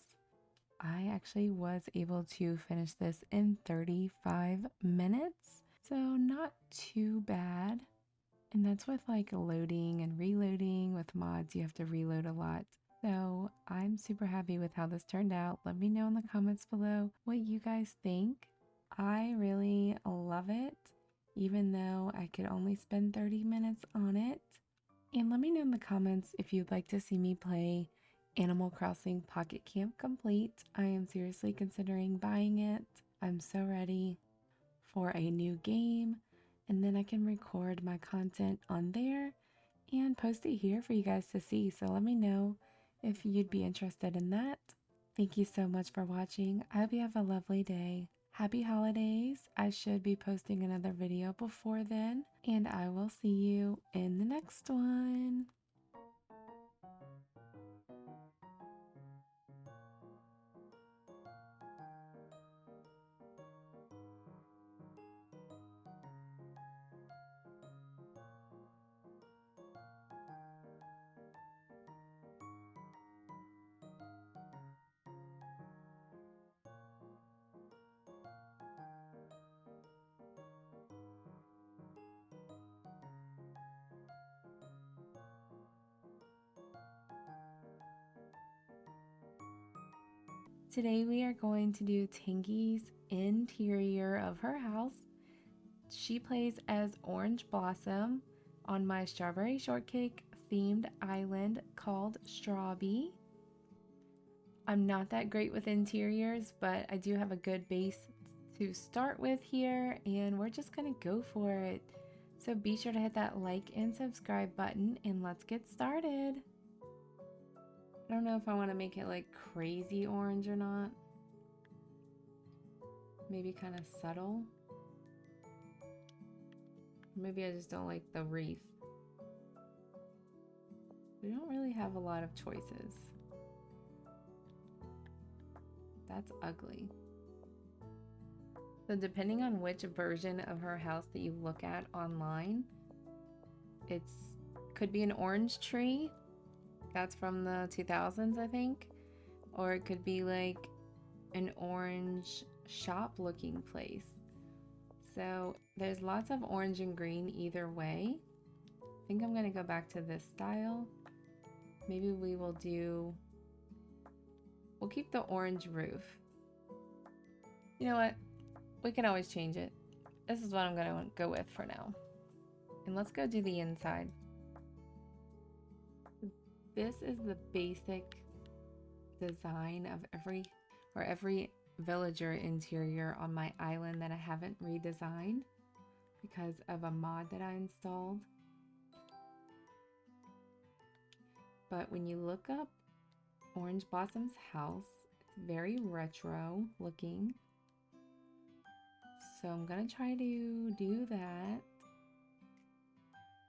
I actually was able to finish this in 35 minutes, so not too bad. And that's with like loading and reloading. With mods, you have to reload a lot. So I'm super happy with how this turned out. Let me know in the comments below what you guys think. I really love it, even though I could only spend 30 minutes on it. And let me know in the comments if you'd like to see me play Animal Crossing Pocket Camp Complete. I am seriously considering buying it. I'm so ready for a new game, and then I can record my content on there and post it here for you guys to see. So let me know if you'd be interested in that. Thank you so much for watching. I hope you have a lovely day. Happy holidays. I should be posting another video before then, and I will see you in the next one. Today we are going to do Tingy's interior of her house. She plays as Orange Blossom on my strawberry shortcake themed island called Strawbee. I'm not that great with interiors, but I do have a good base to start with here, and we're just gonna go for it. So be sure to hit that like and subscribe button, and let's get started. I don't know if I want to make it like crazy orange or not. Maybe kind of subtle. Maybe I just don't like the wreath. We don't really have a lot of choices. That's ugly. So depending on which version of her house that you look at online, could be an orange tree. That's from the 2000s, I think. Or it could be like an orange shop looking place. So there's lots of orange and green either way. I think I'm gonna go back to this style. Maybe we'll keep the orange roof. You know what? We can always change it. This is what I'm gonna go with for now. And let's go do the inside. This is the basic design of every villager interior on my island that I haven't redesigned because of a mod that I installed. But when you look up Orange Blossom's house, it's very retro looking. So I'm gonna try to do that.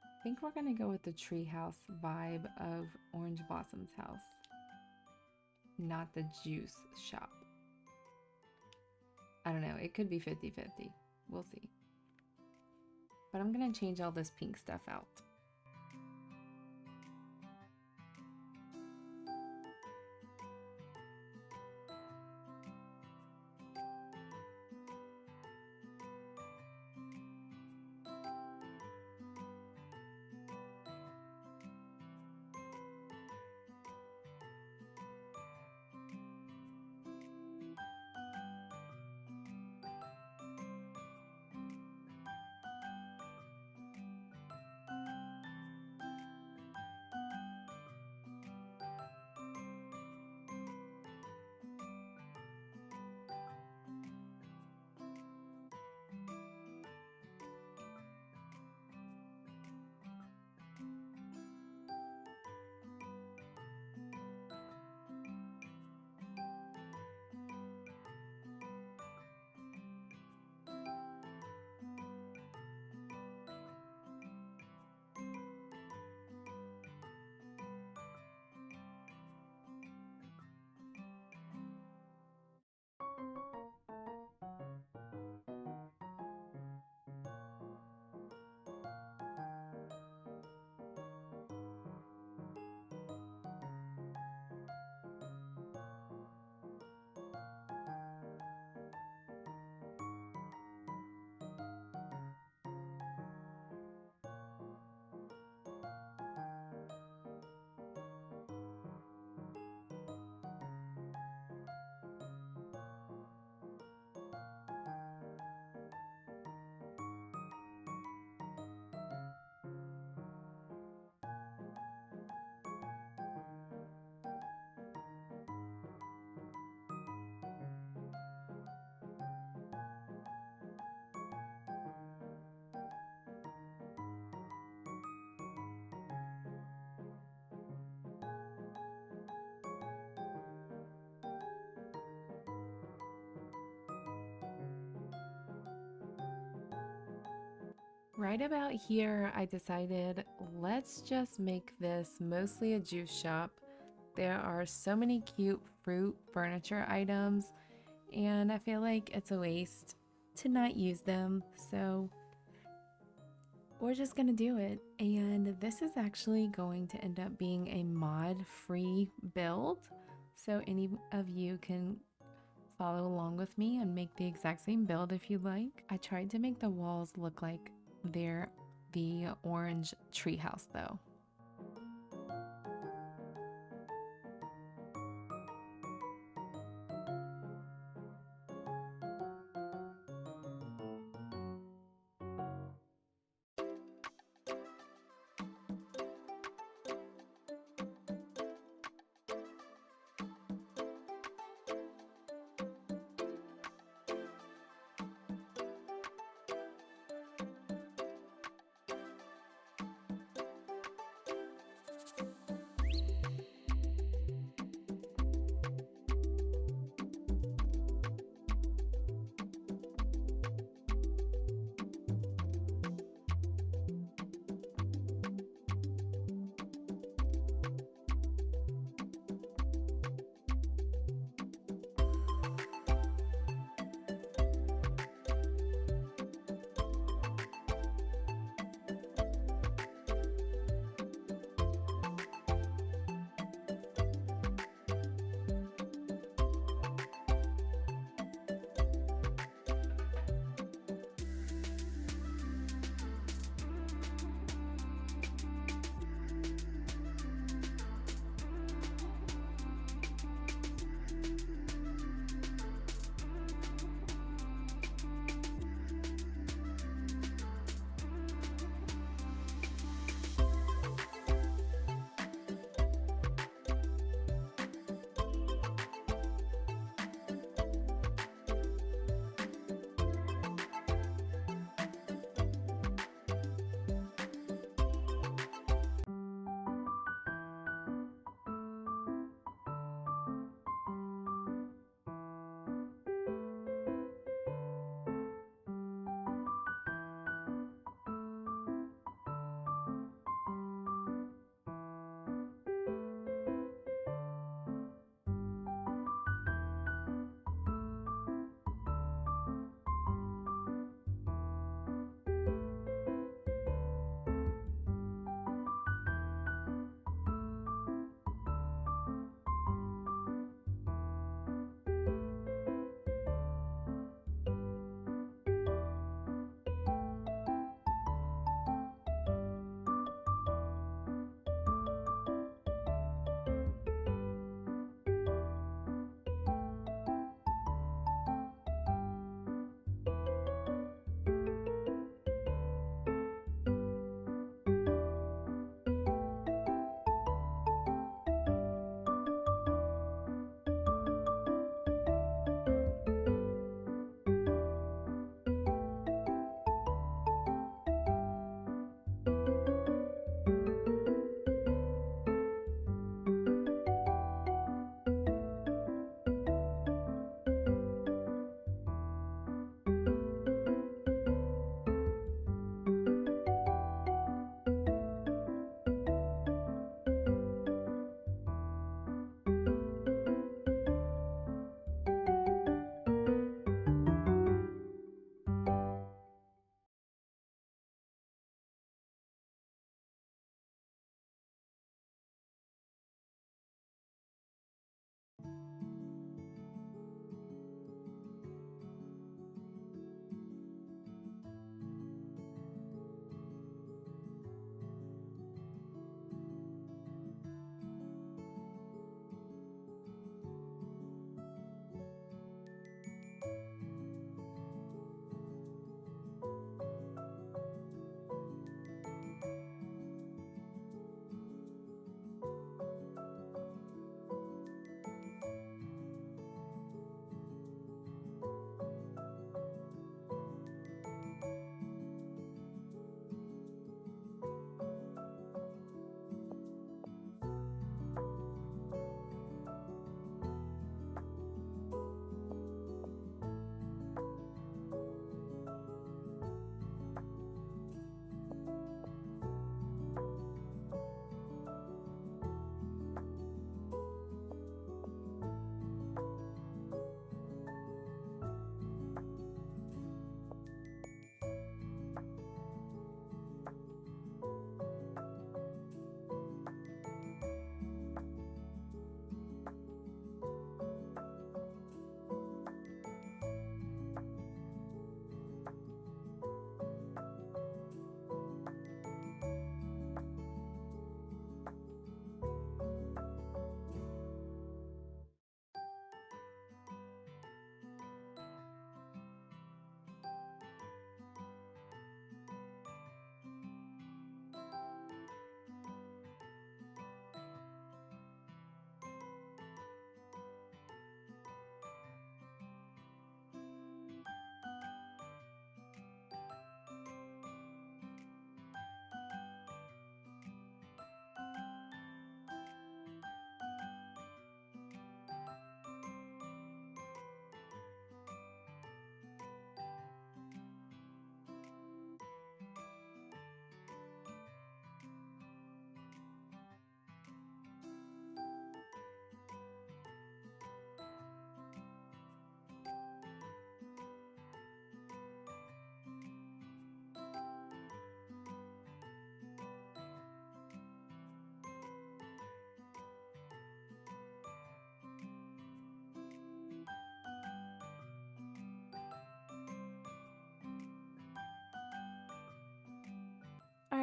I think we're gonna go with the treehouse vibe of Orange Blossom's house, not the juice shop. I don't know, it could be 50-50. We'll see. But I'm gonna change all this pink stuff out. Right about here, I decided let's just make this mostly a juice shop. There are so many cute fruit furniture items, and I feel like it's a waste to not use them. So we're just gonna do it. And this is actually going to end up being a mod-free build. So any of you can follow along with me and make the exact same build if you like. I tried to make the walls look like they're the orange treehouse though.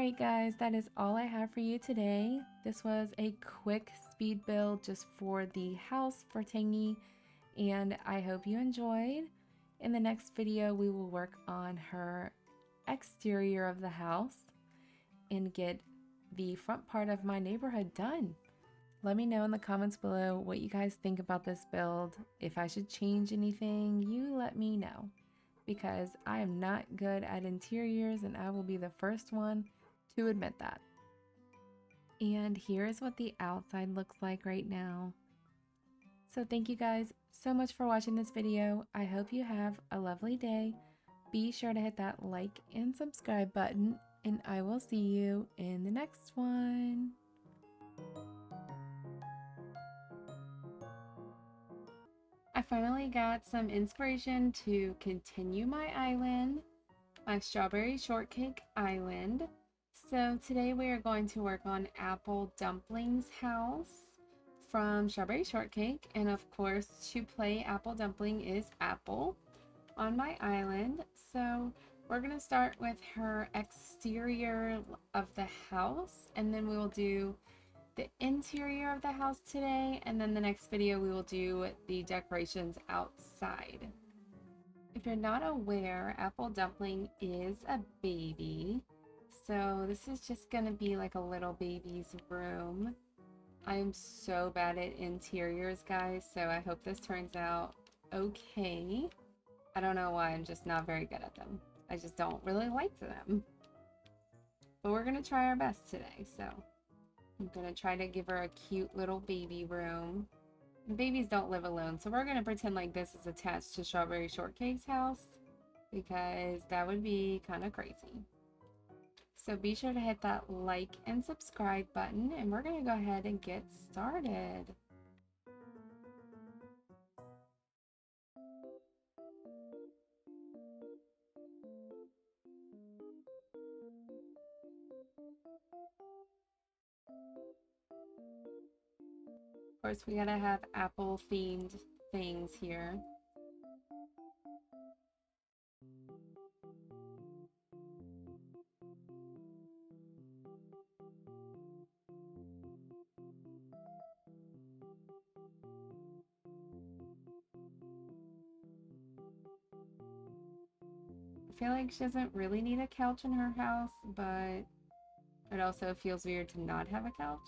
Alright guys, that is all I have for you today. This was a quick speed build just for the house for Tangy, and I hope you enjoyed. In the next video, we will work on her exterior of the house and get the front part of my neighborhood done. Let me know in the comments below what you guys think about this build. If I should change anything, you let me know, because I am not good at interiors and I will be the first one to admit that. And here is what the outside looks like right now. So thank you guys so much for watching this video. I hope you have a lovely day. Be sure to hit that like and subscribe button, and I will see you in the next one. I finally got some inspiration to continue my island, my strawberry shortcake island. So today we are going to work on Apple Dumpling's house from Strawberry Shortcake, and of course to play Apple Dumpling is Apple on my island. So we're going to start with her exterior of the house, and then we will do the interior of the house today, and then the next video we will do the decorations outside. If you're not aware, Apple Dumpling is a baby, so this is just gonna be like a little baby's room. I am so bad at interiors, guys, so I hope this turns out okay. I don't know why, I'm just not very good at them. I just don't really like them. But we're gonna try our best today, so I'm gonna try to give her a cute little baby room. And babies don't live alone, so we're gonna pretend like this is attached to Strawberry Shortcake's house, because that would be kind of crazy. So be sure to hit that like and subscribe button, and we're gonna go ahead and get started. Of course, we gotta have apple themed things here. I feel like she doesn't really need a couch in her house, but it also feels weird to not have a couch.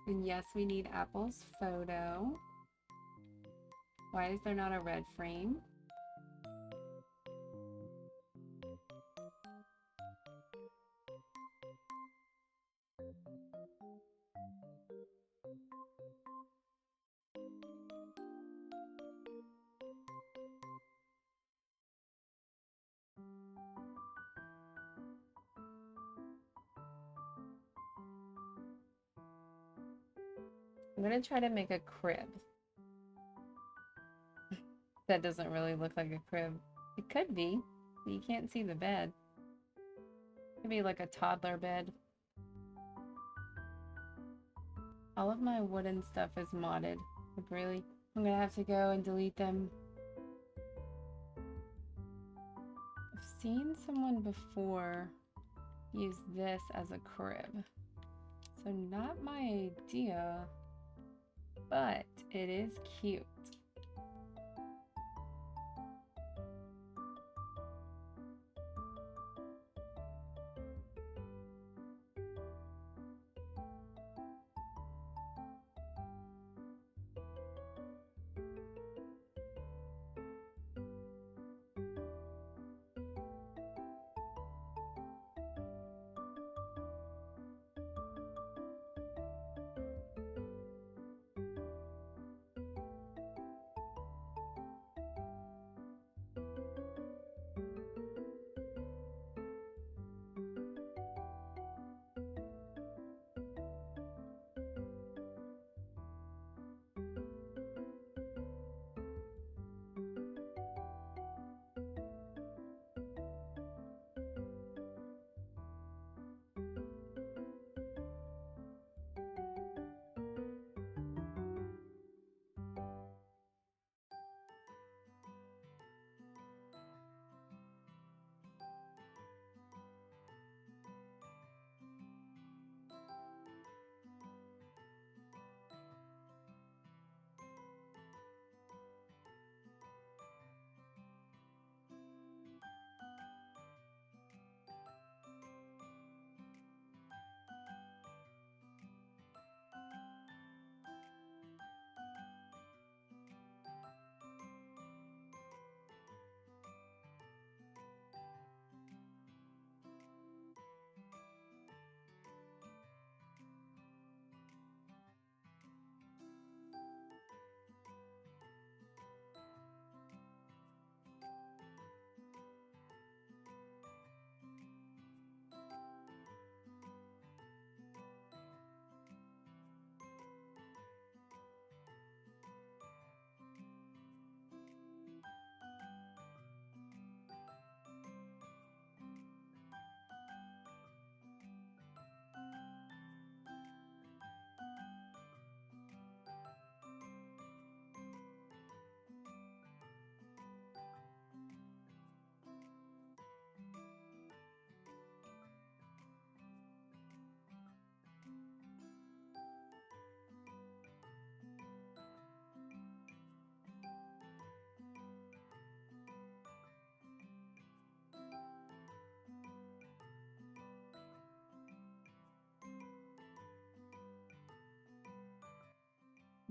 And yes, we need Apple's photo. Why is there not a red frame? I'm gonna try to make a crib. That doesn't really look like a crib. It could be, but you can't see the bed. It could be like a toddler bed. All of my wooden stuff is modded. Like, really? I'm gonna have to go and delete them. I've seen someone before use this as a crib. So not my idea, but it is cute.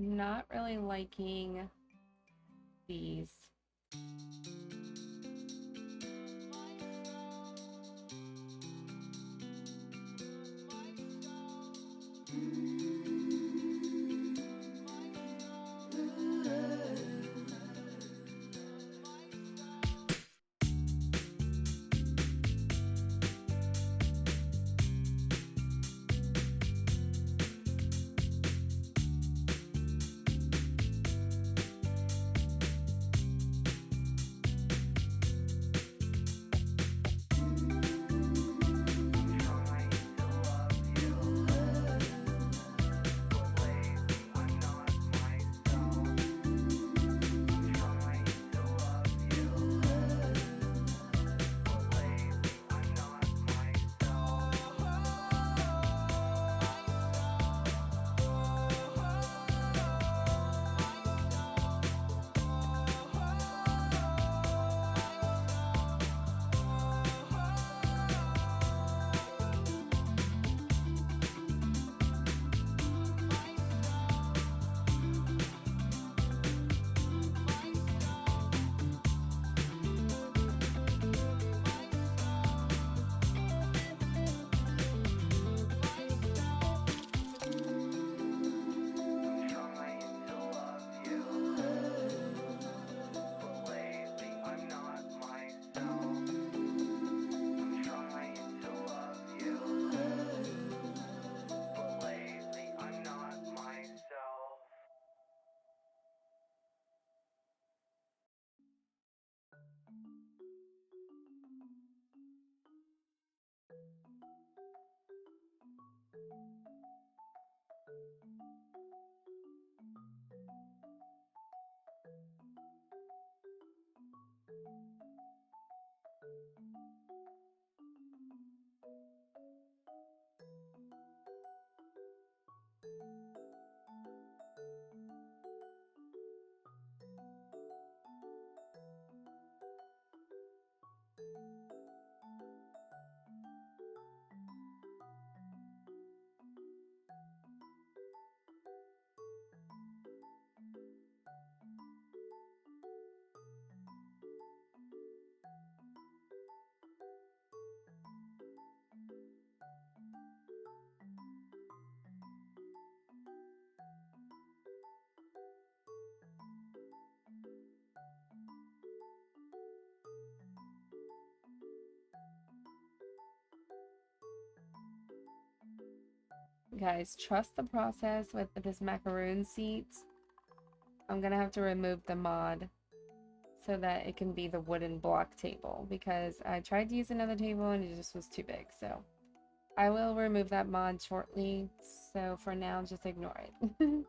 not really liking these. Guys, trust the process with this macaroon seat. I'm gonna have to remove the mod so that it can be the wooden block table, because I tried to use another table and it just was too big. So I will remove that mod shortly. So for now, just ignore it.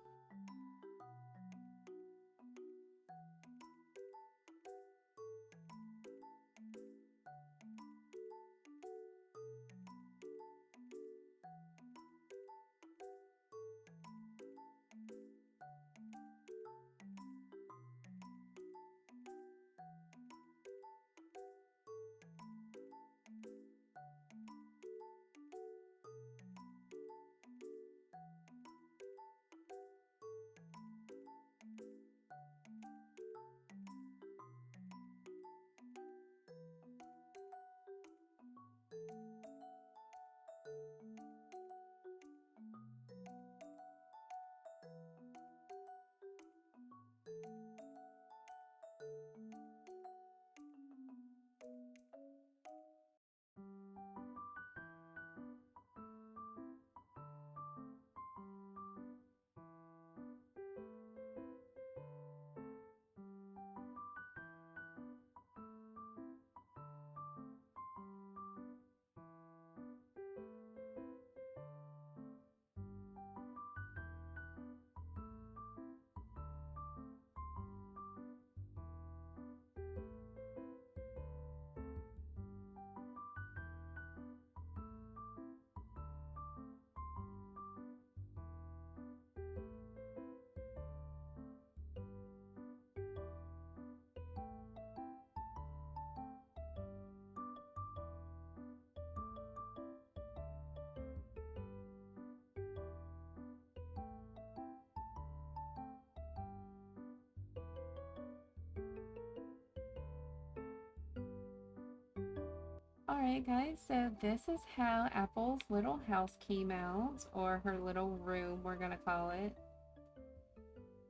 Alright guys, so this is how Apple's little house came out, or her little room, we're gonna call it.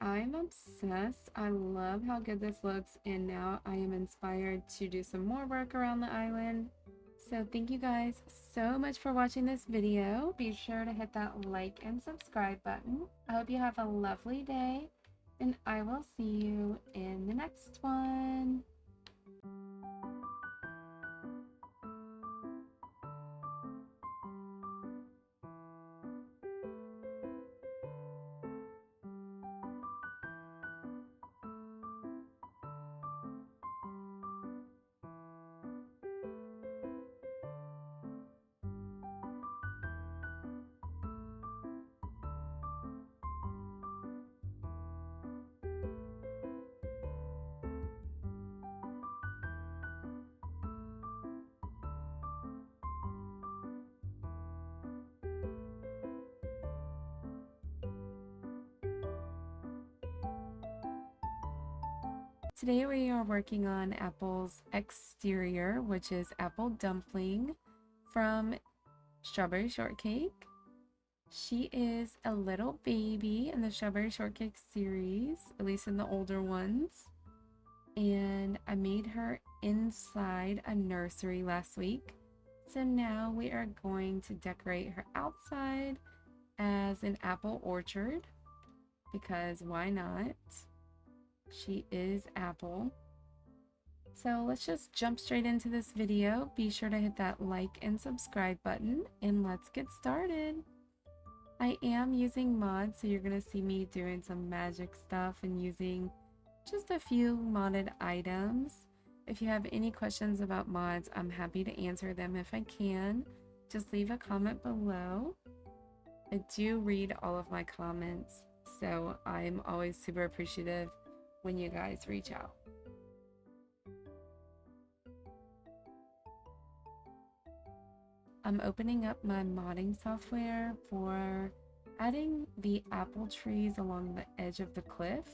I'm obsessed. I love how good this looks, and now I am inspired to do some more work around the island. So thank you guys so much for watching this video. Be sure to hit that like and subscribe button. I hope you have a lovely day, and I will see you in the next one. Today we are working on Apple's exterior, which is Apple Dumpling from Strawberry Shortcake. She is a little baby in the Strawberry Shortcake series, at least in the older ones. And I made her inside a nursery last week. So now we are going to decorate her outside as an apple orchard, because why not? She is Apple. So let's just jump straight into this video. Be sure to hit that like and subscribe button, and let's get started. I am using mods, so you're going to see me doing some magic stuff and using just a few modded items. If you have any questions about mods, I'm happy to answer them if I can. Just leave a comment below. I do read all of my comments, so I'm always super appreciative when you guys reach out. I'm opening up my modding software for adding the apple trees along the edge of the cliff,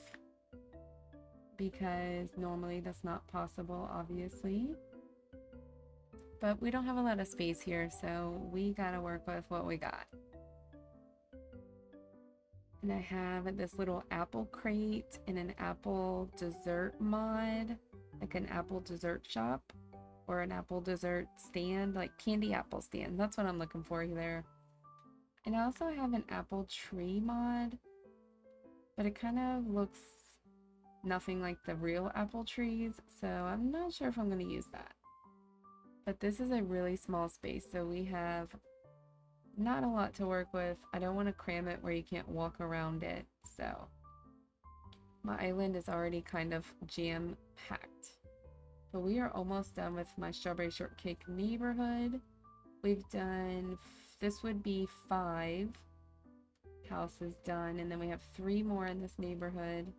because normally that's not possible, obviously. But we don't have a lot of space here, so we gotta work with what we got. And I have this little apple crate and an apple dessert mod, like an apple dessert shop or an apple dessert stand, like candy apple stand. That's what I'm looking for there. And I also have an apple tree mod, but it kind of looks nothing like the real apple trees, so I'm not sure if I'm going to use that. But this is a really small space, so we have not a lot to work with. I don't want to cram it where you can't walk around it, so my island is already kind of jam-packed. But we are almost done with my Strawberry Shortcake neighborhood. We've done, this would be 5 houses done, and then we have 3 more in this neighborhood.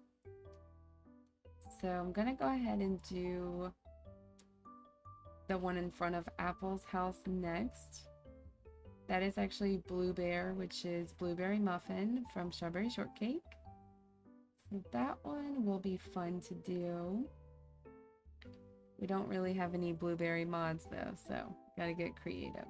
So I'm gonna go ahead and do the one in front of Apple's house next. That is actually Blue Bear, which is Blueberry Muffin from Strawberry Shortcake. So that one will be fun to do. We don't really have any blueberry mods though, so gotta get creative.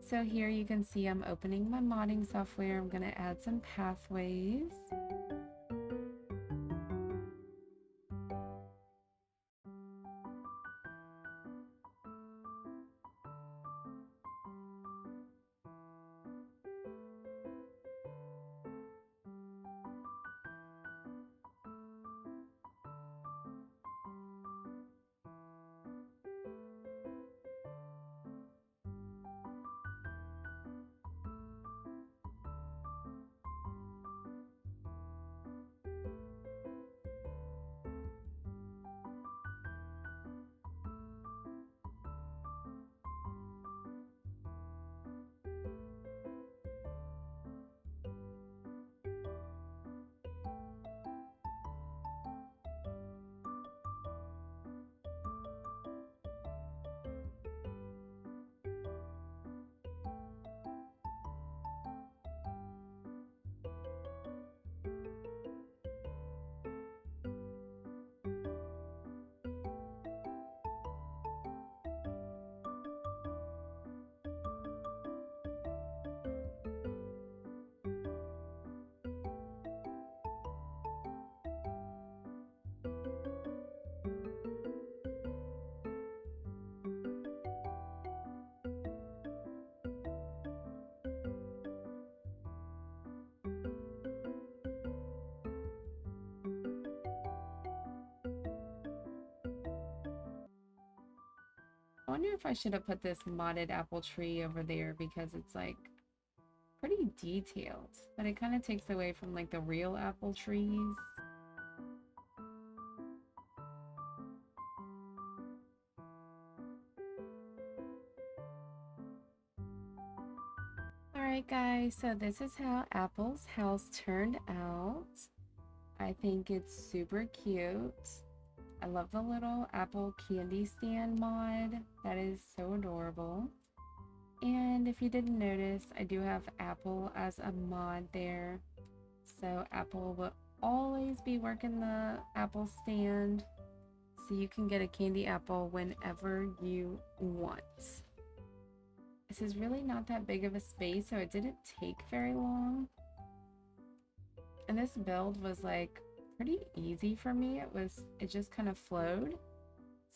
So here you can see I'm opening my modding software. I'm going to add some pathways. I wonder if I should have put this modded apple tree over there because it's like pretty detailed, but it kind of takes away from like the real apple trees. Alright guys, so this is how Apple's house turned out. I think it's super cute. I love the little apple candy stand mod. That is so adorable. And if you didn't notice, I do have Apple as a mod there. So Apple will always be working the apple stand, so you can get a candy apple whenever you want. This is really not that big of a space, so it didn't take very long. And this build was like pretty easy for me. It just kind of flowed.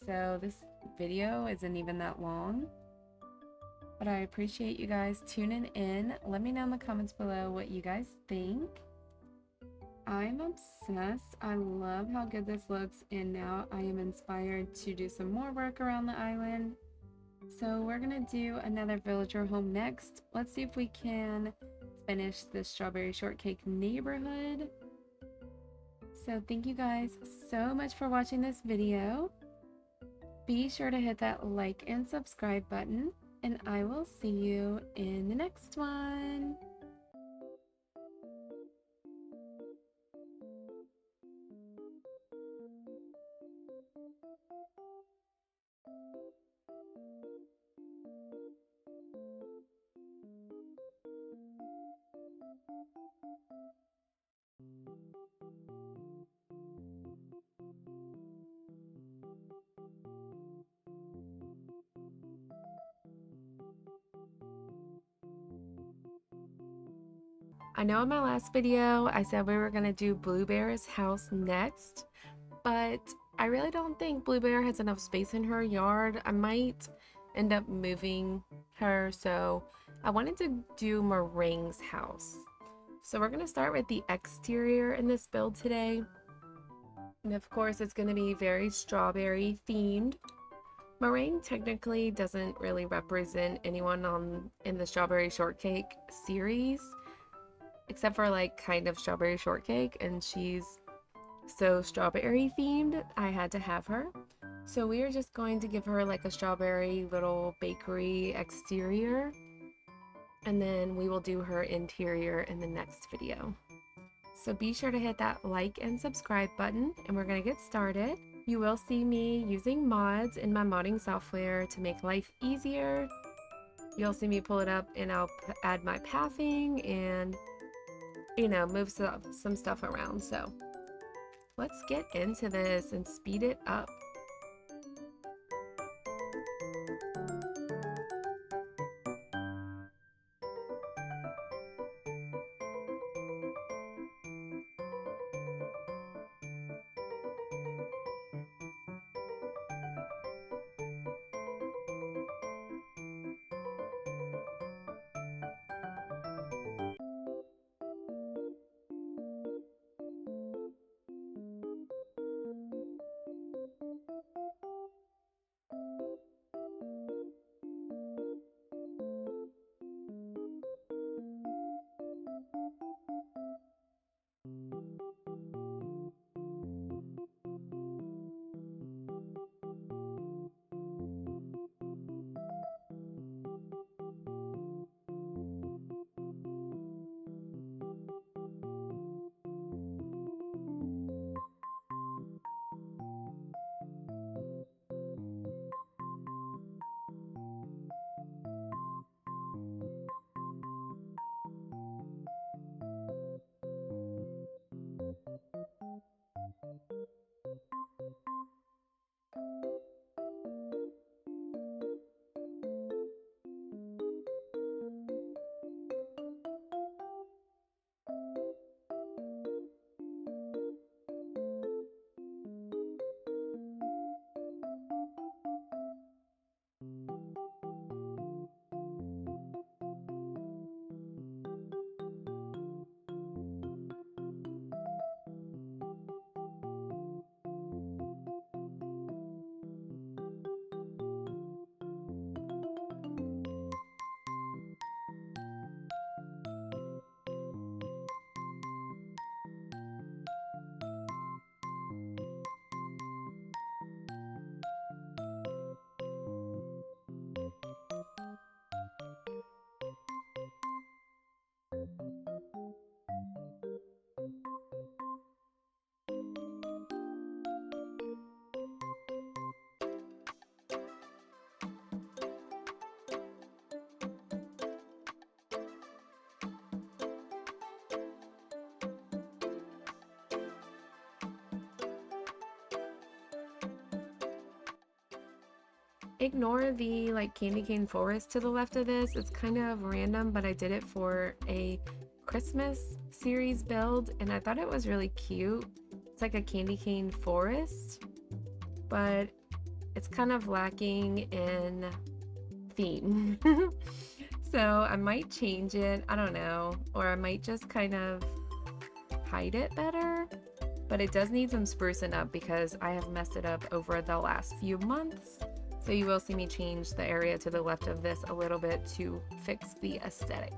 So this video isn't even that long. But I appreciate you guys tuning in. Let me know in the comments below what you guys think. I'm obsessed. I love how good this looks, and now I am inspired to do some more work around the island. So we're gonna do another villager home next. Let's see if we can finish the strawberry shortcake neighborhood. So thank you guys so much for watching this video. Be sure to hit that like and subscribe button, and I will see you in the next one. I know in my last video I said we were going to do Bluebear's house next, but I really don't think Bluebear has enough space in her yard. I might end up moving her, so I wanted to do Meringue's house. So we're going to start with the exterior in this build today. And of course it's going to be very strawberry themed. Meringue technically doesn't really represent anyone in the strawberry shortcake series, except for like kind of strawberry shortcake, and she's so strawberry themed I had to have her. So we are just going to give her like a strawberry little bakery exterior, and then we will do her interior in the next video. So be sure to hit that like and subscribe button, and we're gonna get started. You will see me using mods in my modding software to make life easier. You'll see me pull it up and I'll add my pathing and, you know, move some stuff around. So let's get into this and speed it up. ignore the like candy cane forest to the left of this. It's kind of random, but I did it for a Christmas series build and I thought it was really cute. It's like a candy cane forest, but it's kind of lacking in theme. So I might change it, I don't know, or I might just kind of hide it better. But it does need some sprucing up because I have messed it up over the last few months. So you will see me change the area to the left of this a little bit to fix the aesthetic.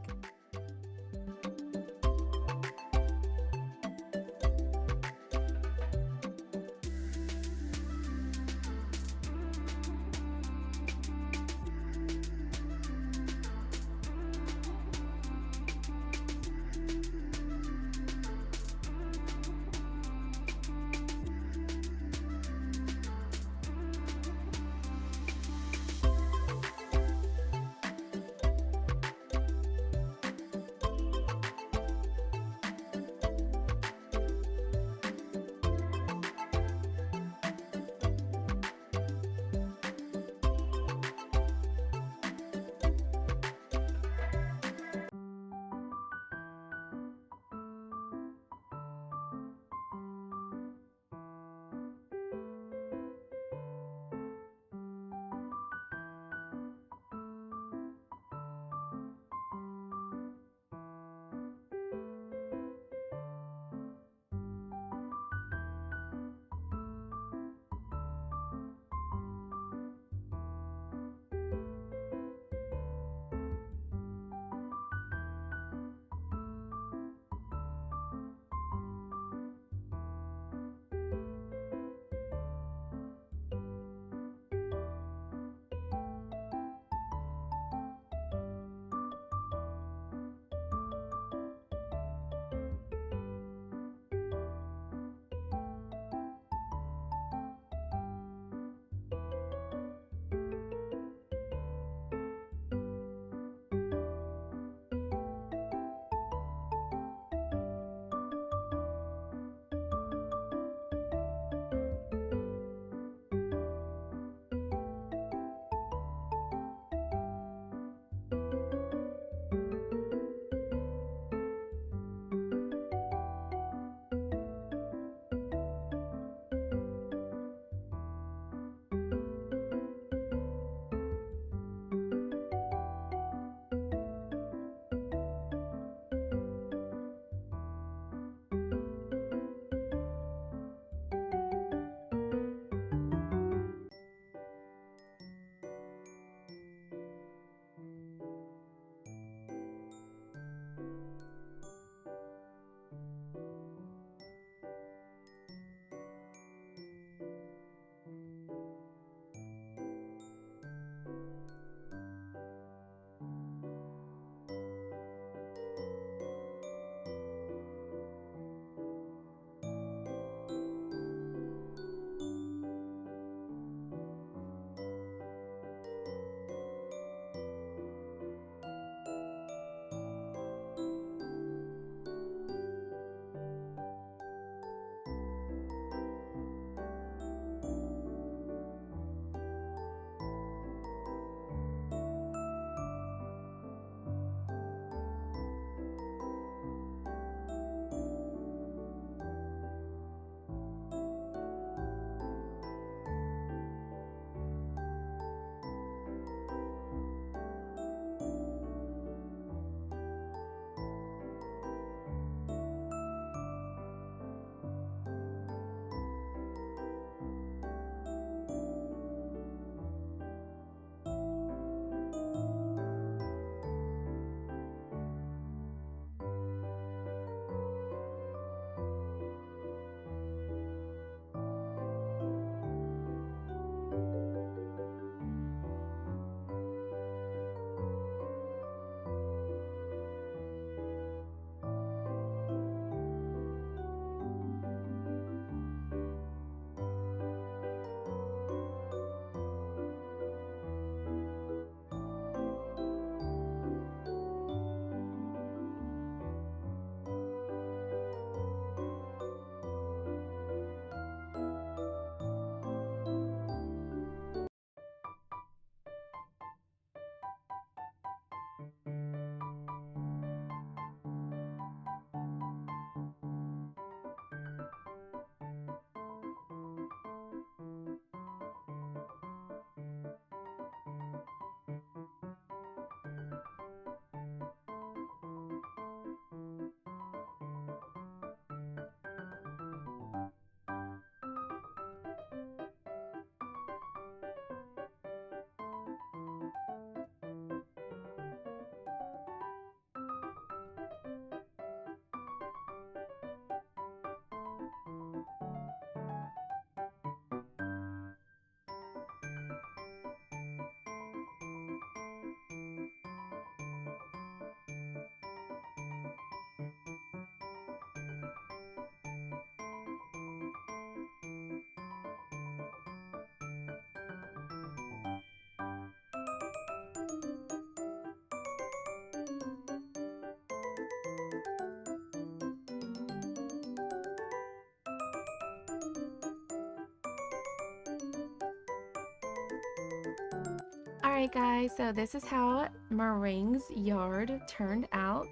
Alright guys, so this is how Meringue's yard turned out.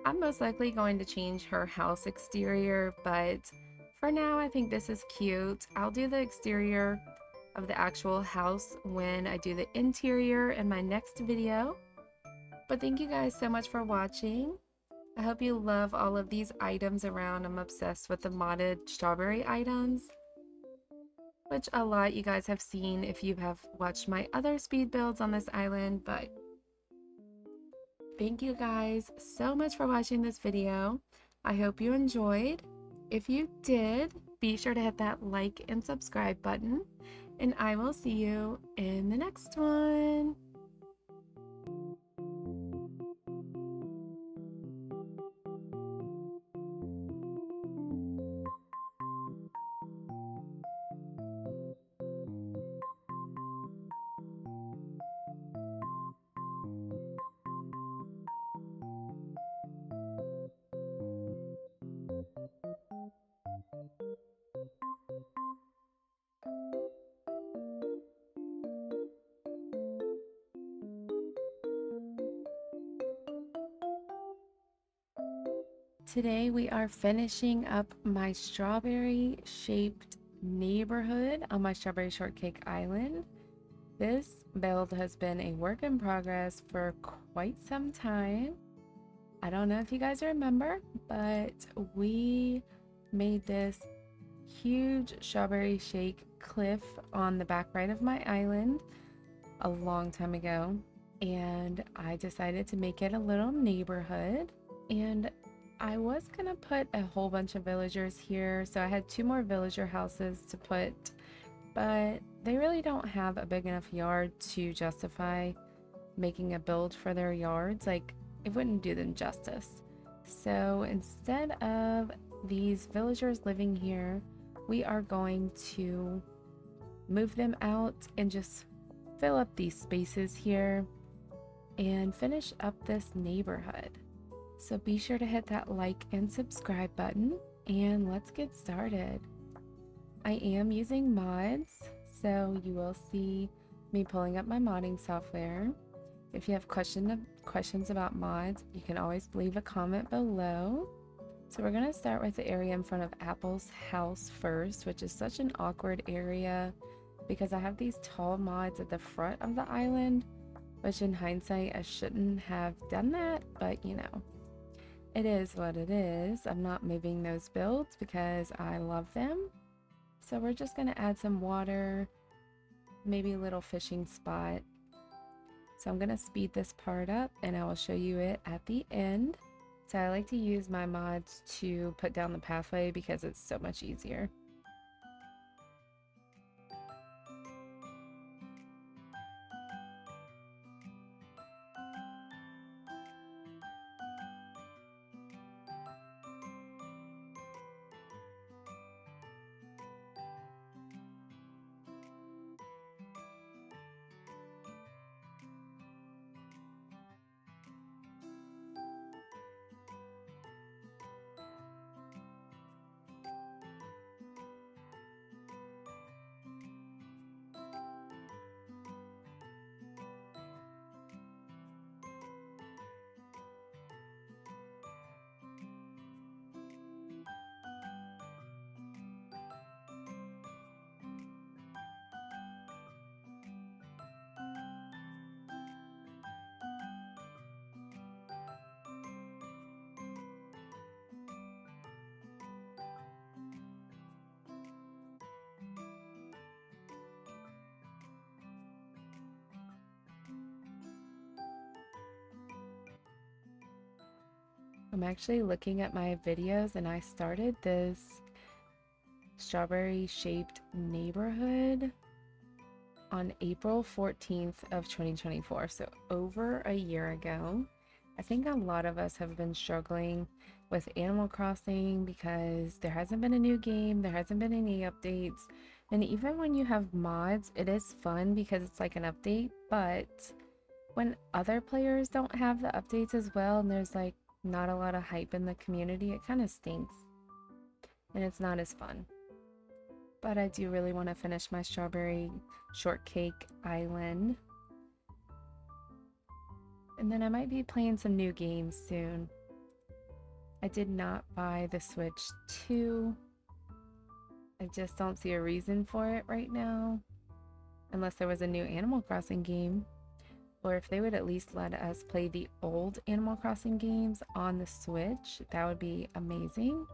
I'm most likely going to change her house exterior, but for now I think this is cute. I'll do the exterior of the actual house when I do the interior in my next video. But thank you guys so much for watching. I hope you love all of these items around. I'm obsessed with the modded strawberry items, which a lot you guys have seen if you have watched my other speed builds on this island. But thank you guys so much for watching this video. I hope you enjoyed. If you did, be sure to hit that like and subscribe button, and I will see you in the next one. Today we are finishing up my strawberry shaped neighborhood on my strawberry shortcake island. This build has been a work in progress for quite some time. I don't know if you guys remember, but we made this huge strawberry shake cliff on the back right of my island a long time ago, and I decided to make it a little neighborhood. And I was gonna put a whole bunch of villagers here, so I had 2 more villager houses to put, but they really don't have a big enough yard to justify making a build for their yards. Like, it wouldn't do them justice. So instead of these villagers living here, we are going to move them out and just fill up these spaces here and finish up this neighborhood. So be sure to hit that like and subscribe button, and let's get started. I am using mods, so you will see me pulling up my modding software. If you have questions about mods, you can always leave a comment below. So we're going to start with the area in front of Apple's house first, which is such an awkward area because I have these tall mods at the front of the island, which in hindsight I shouldn't have done that, but you know. It is what it is. I'm not moving those builds because I love them. So we're just going to add some water, maybe a little fishing spot. So I'm going to speed this part up and I will show you it at the end. So I like to use my mods to put down the pathway because it's so much easier. I'm actually looking at my videos and I started this strawberry shaped neighborhood on April 14th of 2024, so over a year ago. I think a lot of us have been struggling with Animal Crossing because there hasn't been a new game, there hasn't been any updates, and even when you have mods, it is fun because it's like an update, but when other players don't have the updates as well and there's like not a lot of hype in the community, it kind of stinks and it's not as fun. But I do really want to finish my strawberry shortcake island. And then I might be playing some new games soon. I did not buy the Switch 2. I just don't see a reason for it right now. Unless there was a new Animal Crossing game. Or if they would at least let us play the old Animal Crossing games on the Switch, that would be amazing.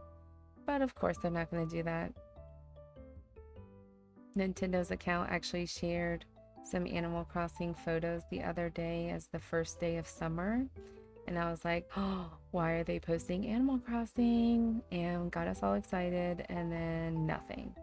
But of course, they're not going to do that. Nintendo's account actually shared some Animal Crossing photos the other day as the first day of summer. And I was like, oh, why are they posting Animal Crossing? And got us all excited, and then nothing.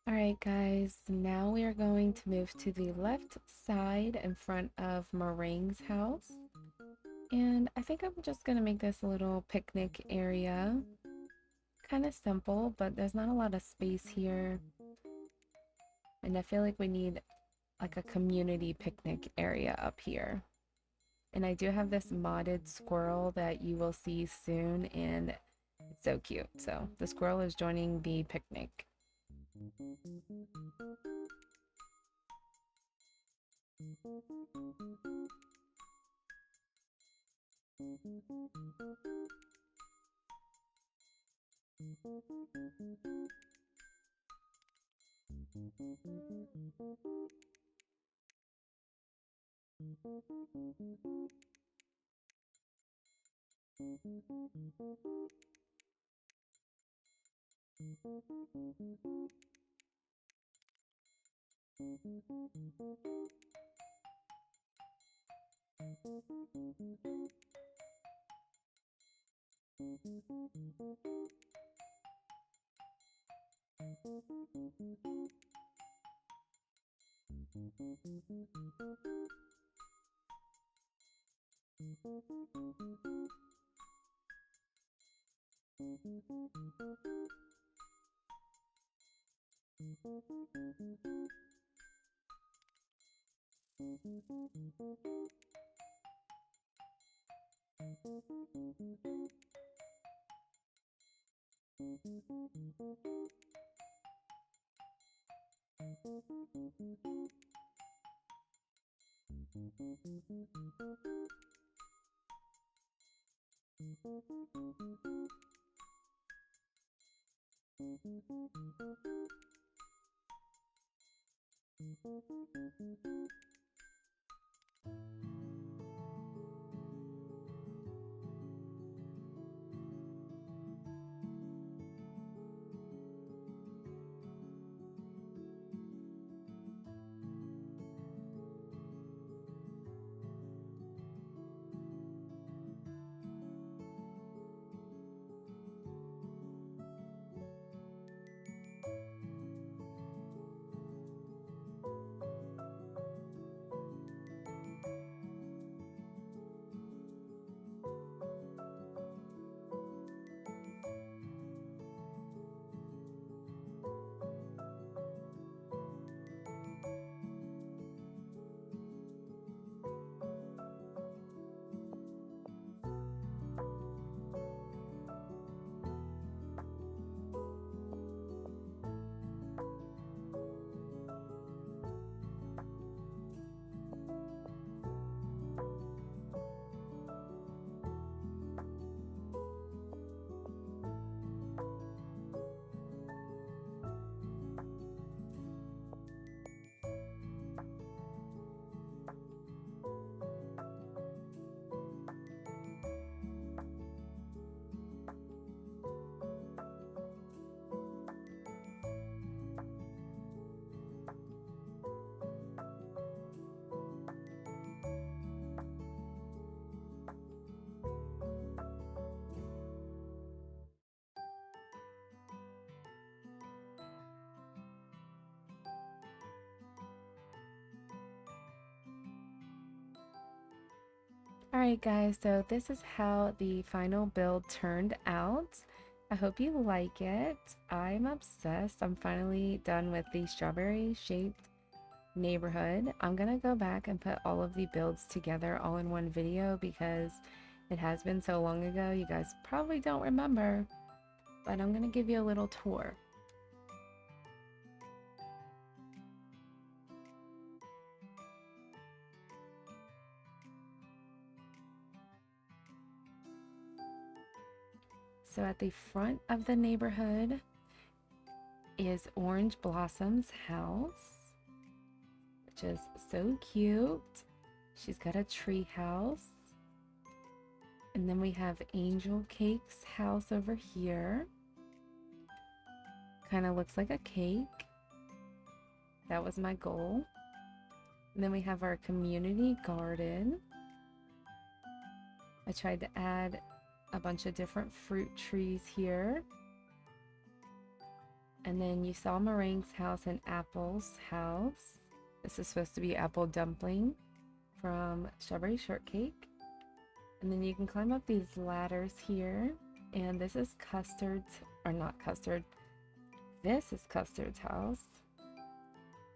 Alright guys, now we are going to move to the left side in front of Meringue's house. And I think I'm just going to make this a little picnic area. Kind of simple, but there's not a lot of space here. And I feel like we need like a community picnic area up here. And I do have this modded squirrel that you will see soon, and it's so cute. So the squirrel is joining the picnic. Alright guys, so this is how the final build turned out. I hope you like it. I'm obsessed. I'm finally done with the strawberry shaped neighborhood. I'm gonna go back and put all of the builds together all in one video because it has been so long ago, you guys probably don't remember, but I'm gonna give you a little tour. So at the front of the neighborhood is Orange Blossom's house, which is so cute. She's got a tree house. And then we have Angel Cake's house over here. Kind of looks like a cake. That was my goal. And then we have our community garden. I tried to add a bunch of different fruit trees here. And then you saw Meringue's house and Apple's house. This is supposed to be Apple Dumpling from Strawberry Shortcake. And then you can climb up these ladders here. And this is Custard's, or not Custard. This is Custard's house.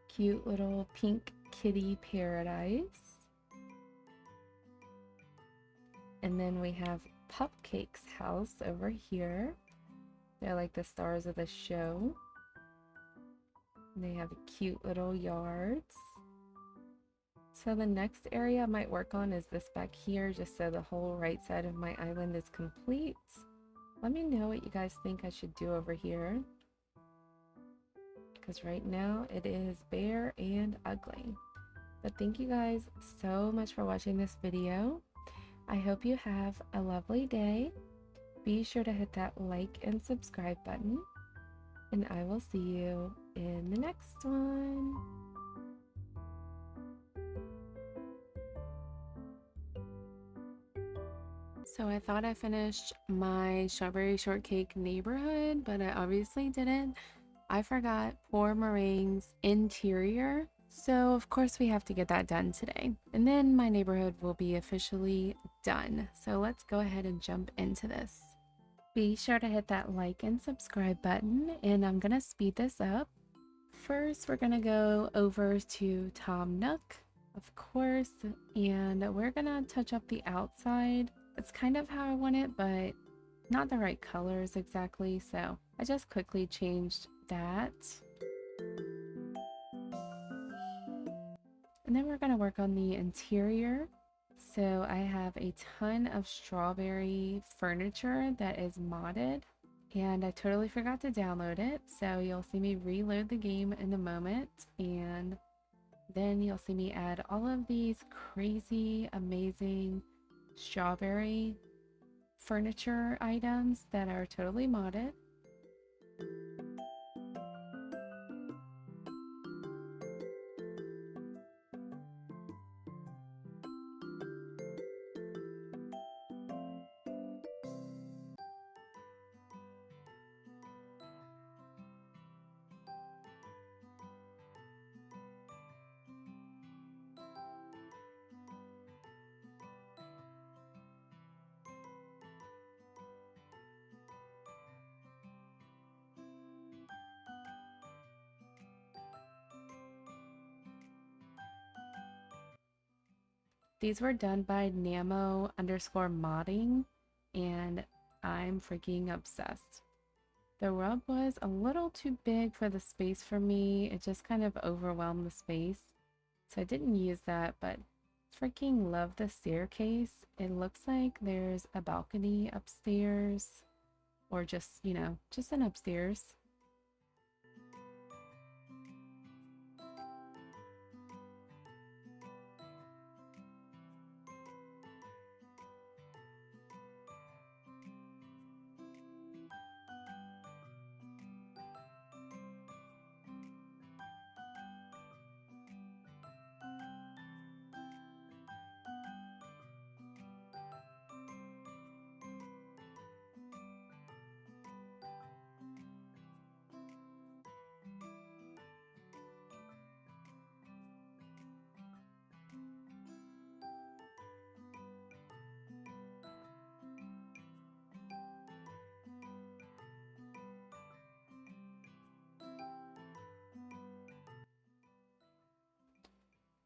Cute little pink kitty paradise. And then we have Pupcake's house over here. They're like the stars of the show. And they have cute little yards. So the next area I might work on is this back here, just so the whole right side of my island is complete. Let me know what you guys think I should do over here, because right now it is bare and ugly. But thank you guys so much for watching this video. I hope you have a lovely day. Be sure to hit that like and subscribe button, and I will see you in the next one. So I thought I finished my strawberry shortcake neighborhood, but I obviously didn't. I forgot poor Meringue's interior. So of course we have to get that done today. And then my neighborhood will be officially done. So let's go ahead and jump into this. Be sure to hit that like and subscribe button, and I'm gonna speed this up. First, we're gonna go over to Tom Nook, of course, and we're gonna touch up the outside. It's kind of how I want it, but not the right colors exactly, so I just quickly changed that. And then we're going to work on the interior. So I have a ton of strawberry furniture that is modded, and I totally forgot to download it, so you'll see me reload the game in a moment, and then you'll see me add all of these crazy, amazing strawberry furniture items that are totally modded. These were done by Namo_modding, and I'm freaking obsessed. The rug was a little too big for the space for me. It just kind of overwhelmed the space, so I didn't use that, but freaking love the staircase. It looks like there's a balcony upstairs, or just, you know, just an upstairs.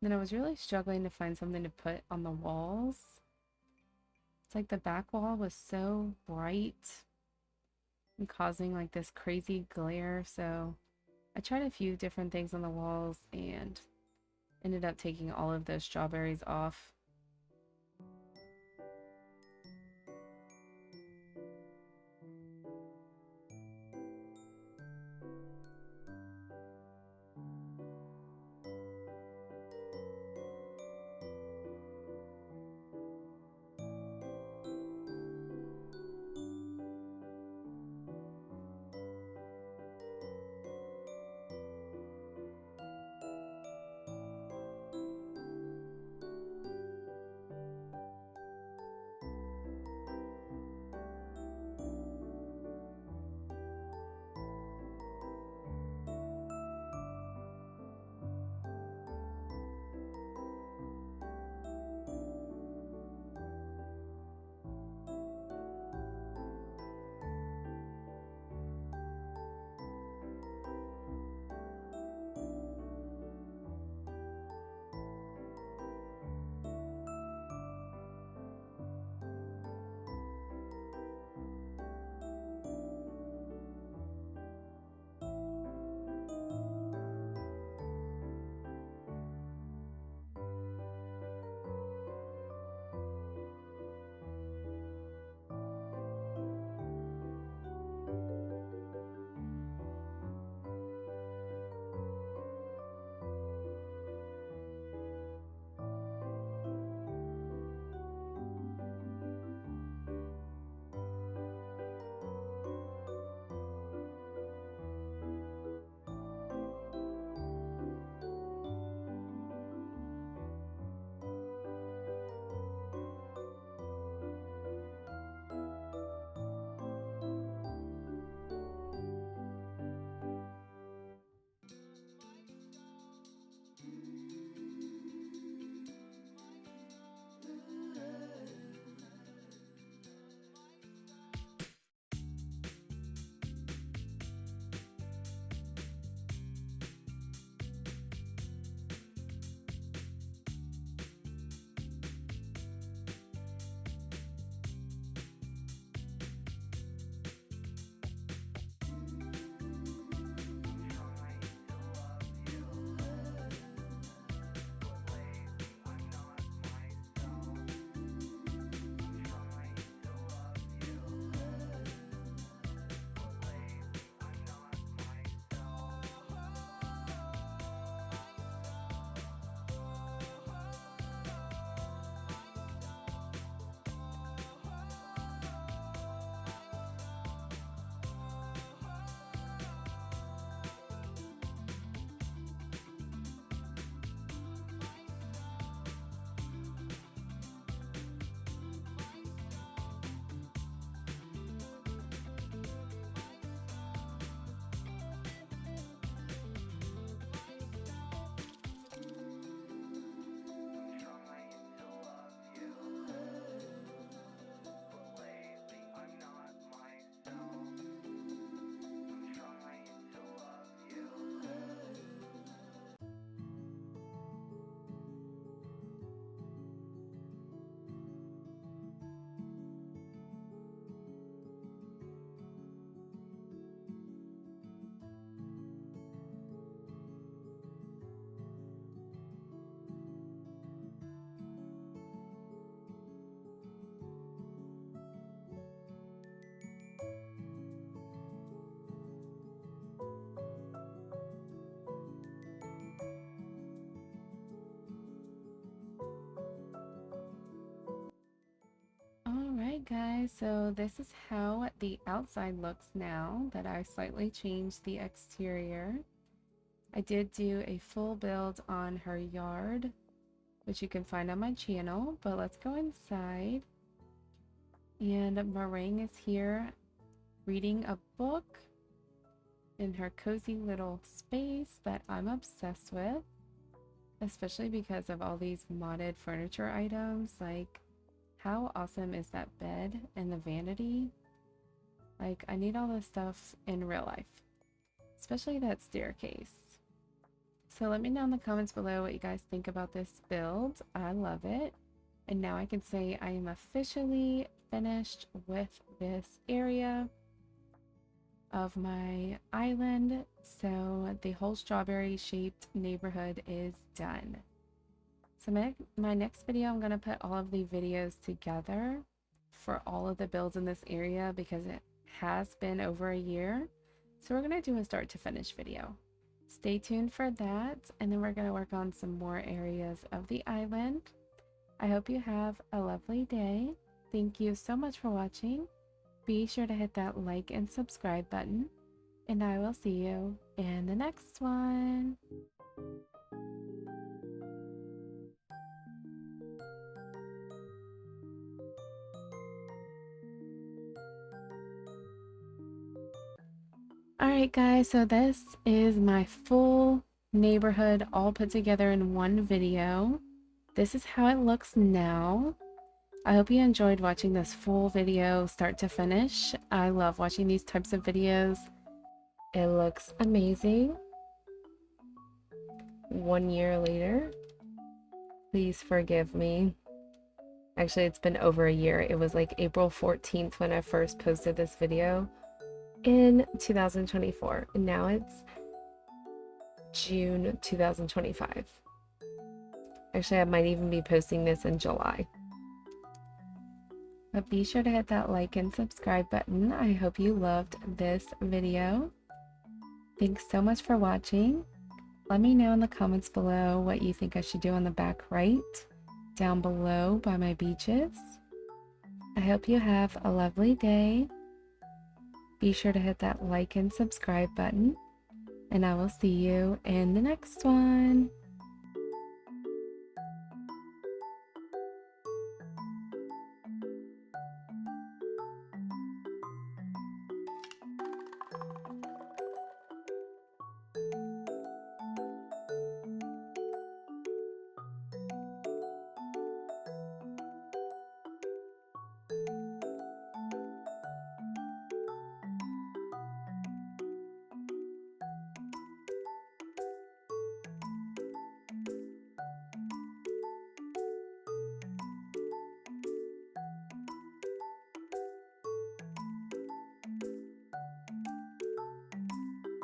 then I was really struggling to find something to put on the walls. It's like the back wall was so bright and causing like this crazy glare, so I tried a few different things on the walls and ended up taking all of those strawberries off. Alright guys, so this is how the outside looks now that I slightly changed the exterior. I did do a full build on her yard, which you can find on my channel, but let's go inside. And Meringue is here reading a book in her cozy little space that I'm obsessed with, especially because of all these modded furniture items. Like, how awesome is that bed and the vanity? Like, I need all this stuff in real life, especially that staircase. So let me know in the comments below what you guys think about this build. I love it. And now I can say I am officially finished with this area of my island. So the whole strawberry shaped neighborhood is done. So my next video, I'm going to put all of the videos together for all of the builds in this area because it has been over a year. So we're going to do a start to finish video. Stay tuned for that, and then we're going to work on some more areas of the island. I hope you have a lovely day. Thank you so much for watching. Be sure to hit that like and subscribe button, and I will see you in the next one. Alright guys, so this is my full neighborhood all put together in one video. This is how it looks now. I hope you enjoyed watching this full video start to finish. I love watching these types of videos. It looks amazing. 1 year later. Please forgive me. Actually, it's been over a year. It was like April 14th when I first posted this video in 2024. And now it's June 2025. Actually, I might even be posting this in July. But be sure to hit that like and subscribe button. I hope you loved this video. Thanks so much for watching. Let me know in the comments below what you think I should do on the back right, down below by my beaches. I hope you have a lovely day. Be sure to hit that like and subscribe button, and I will see you in the next one.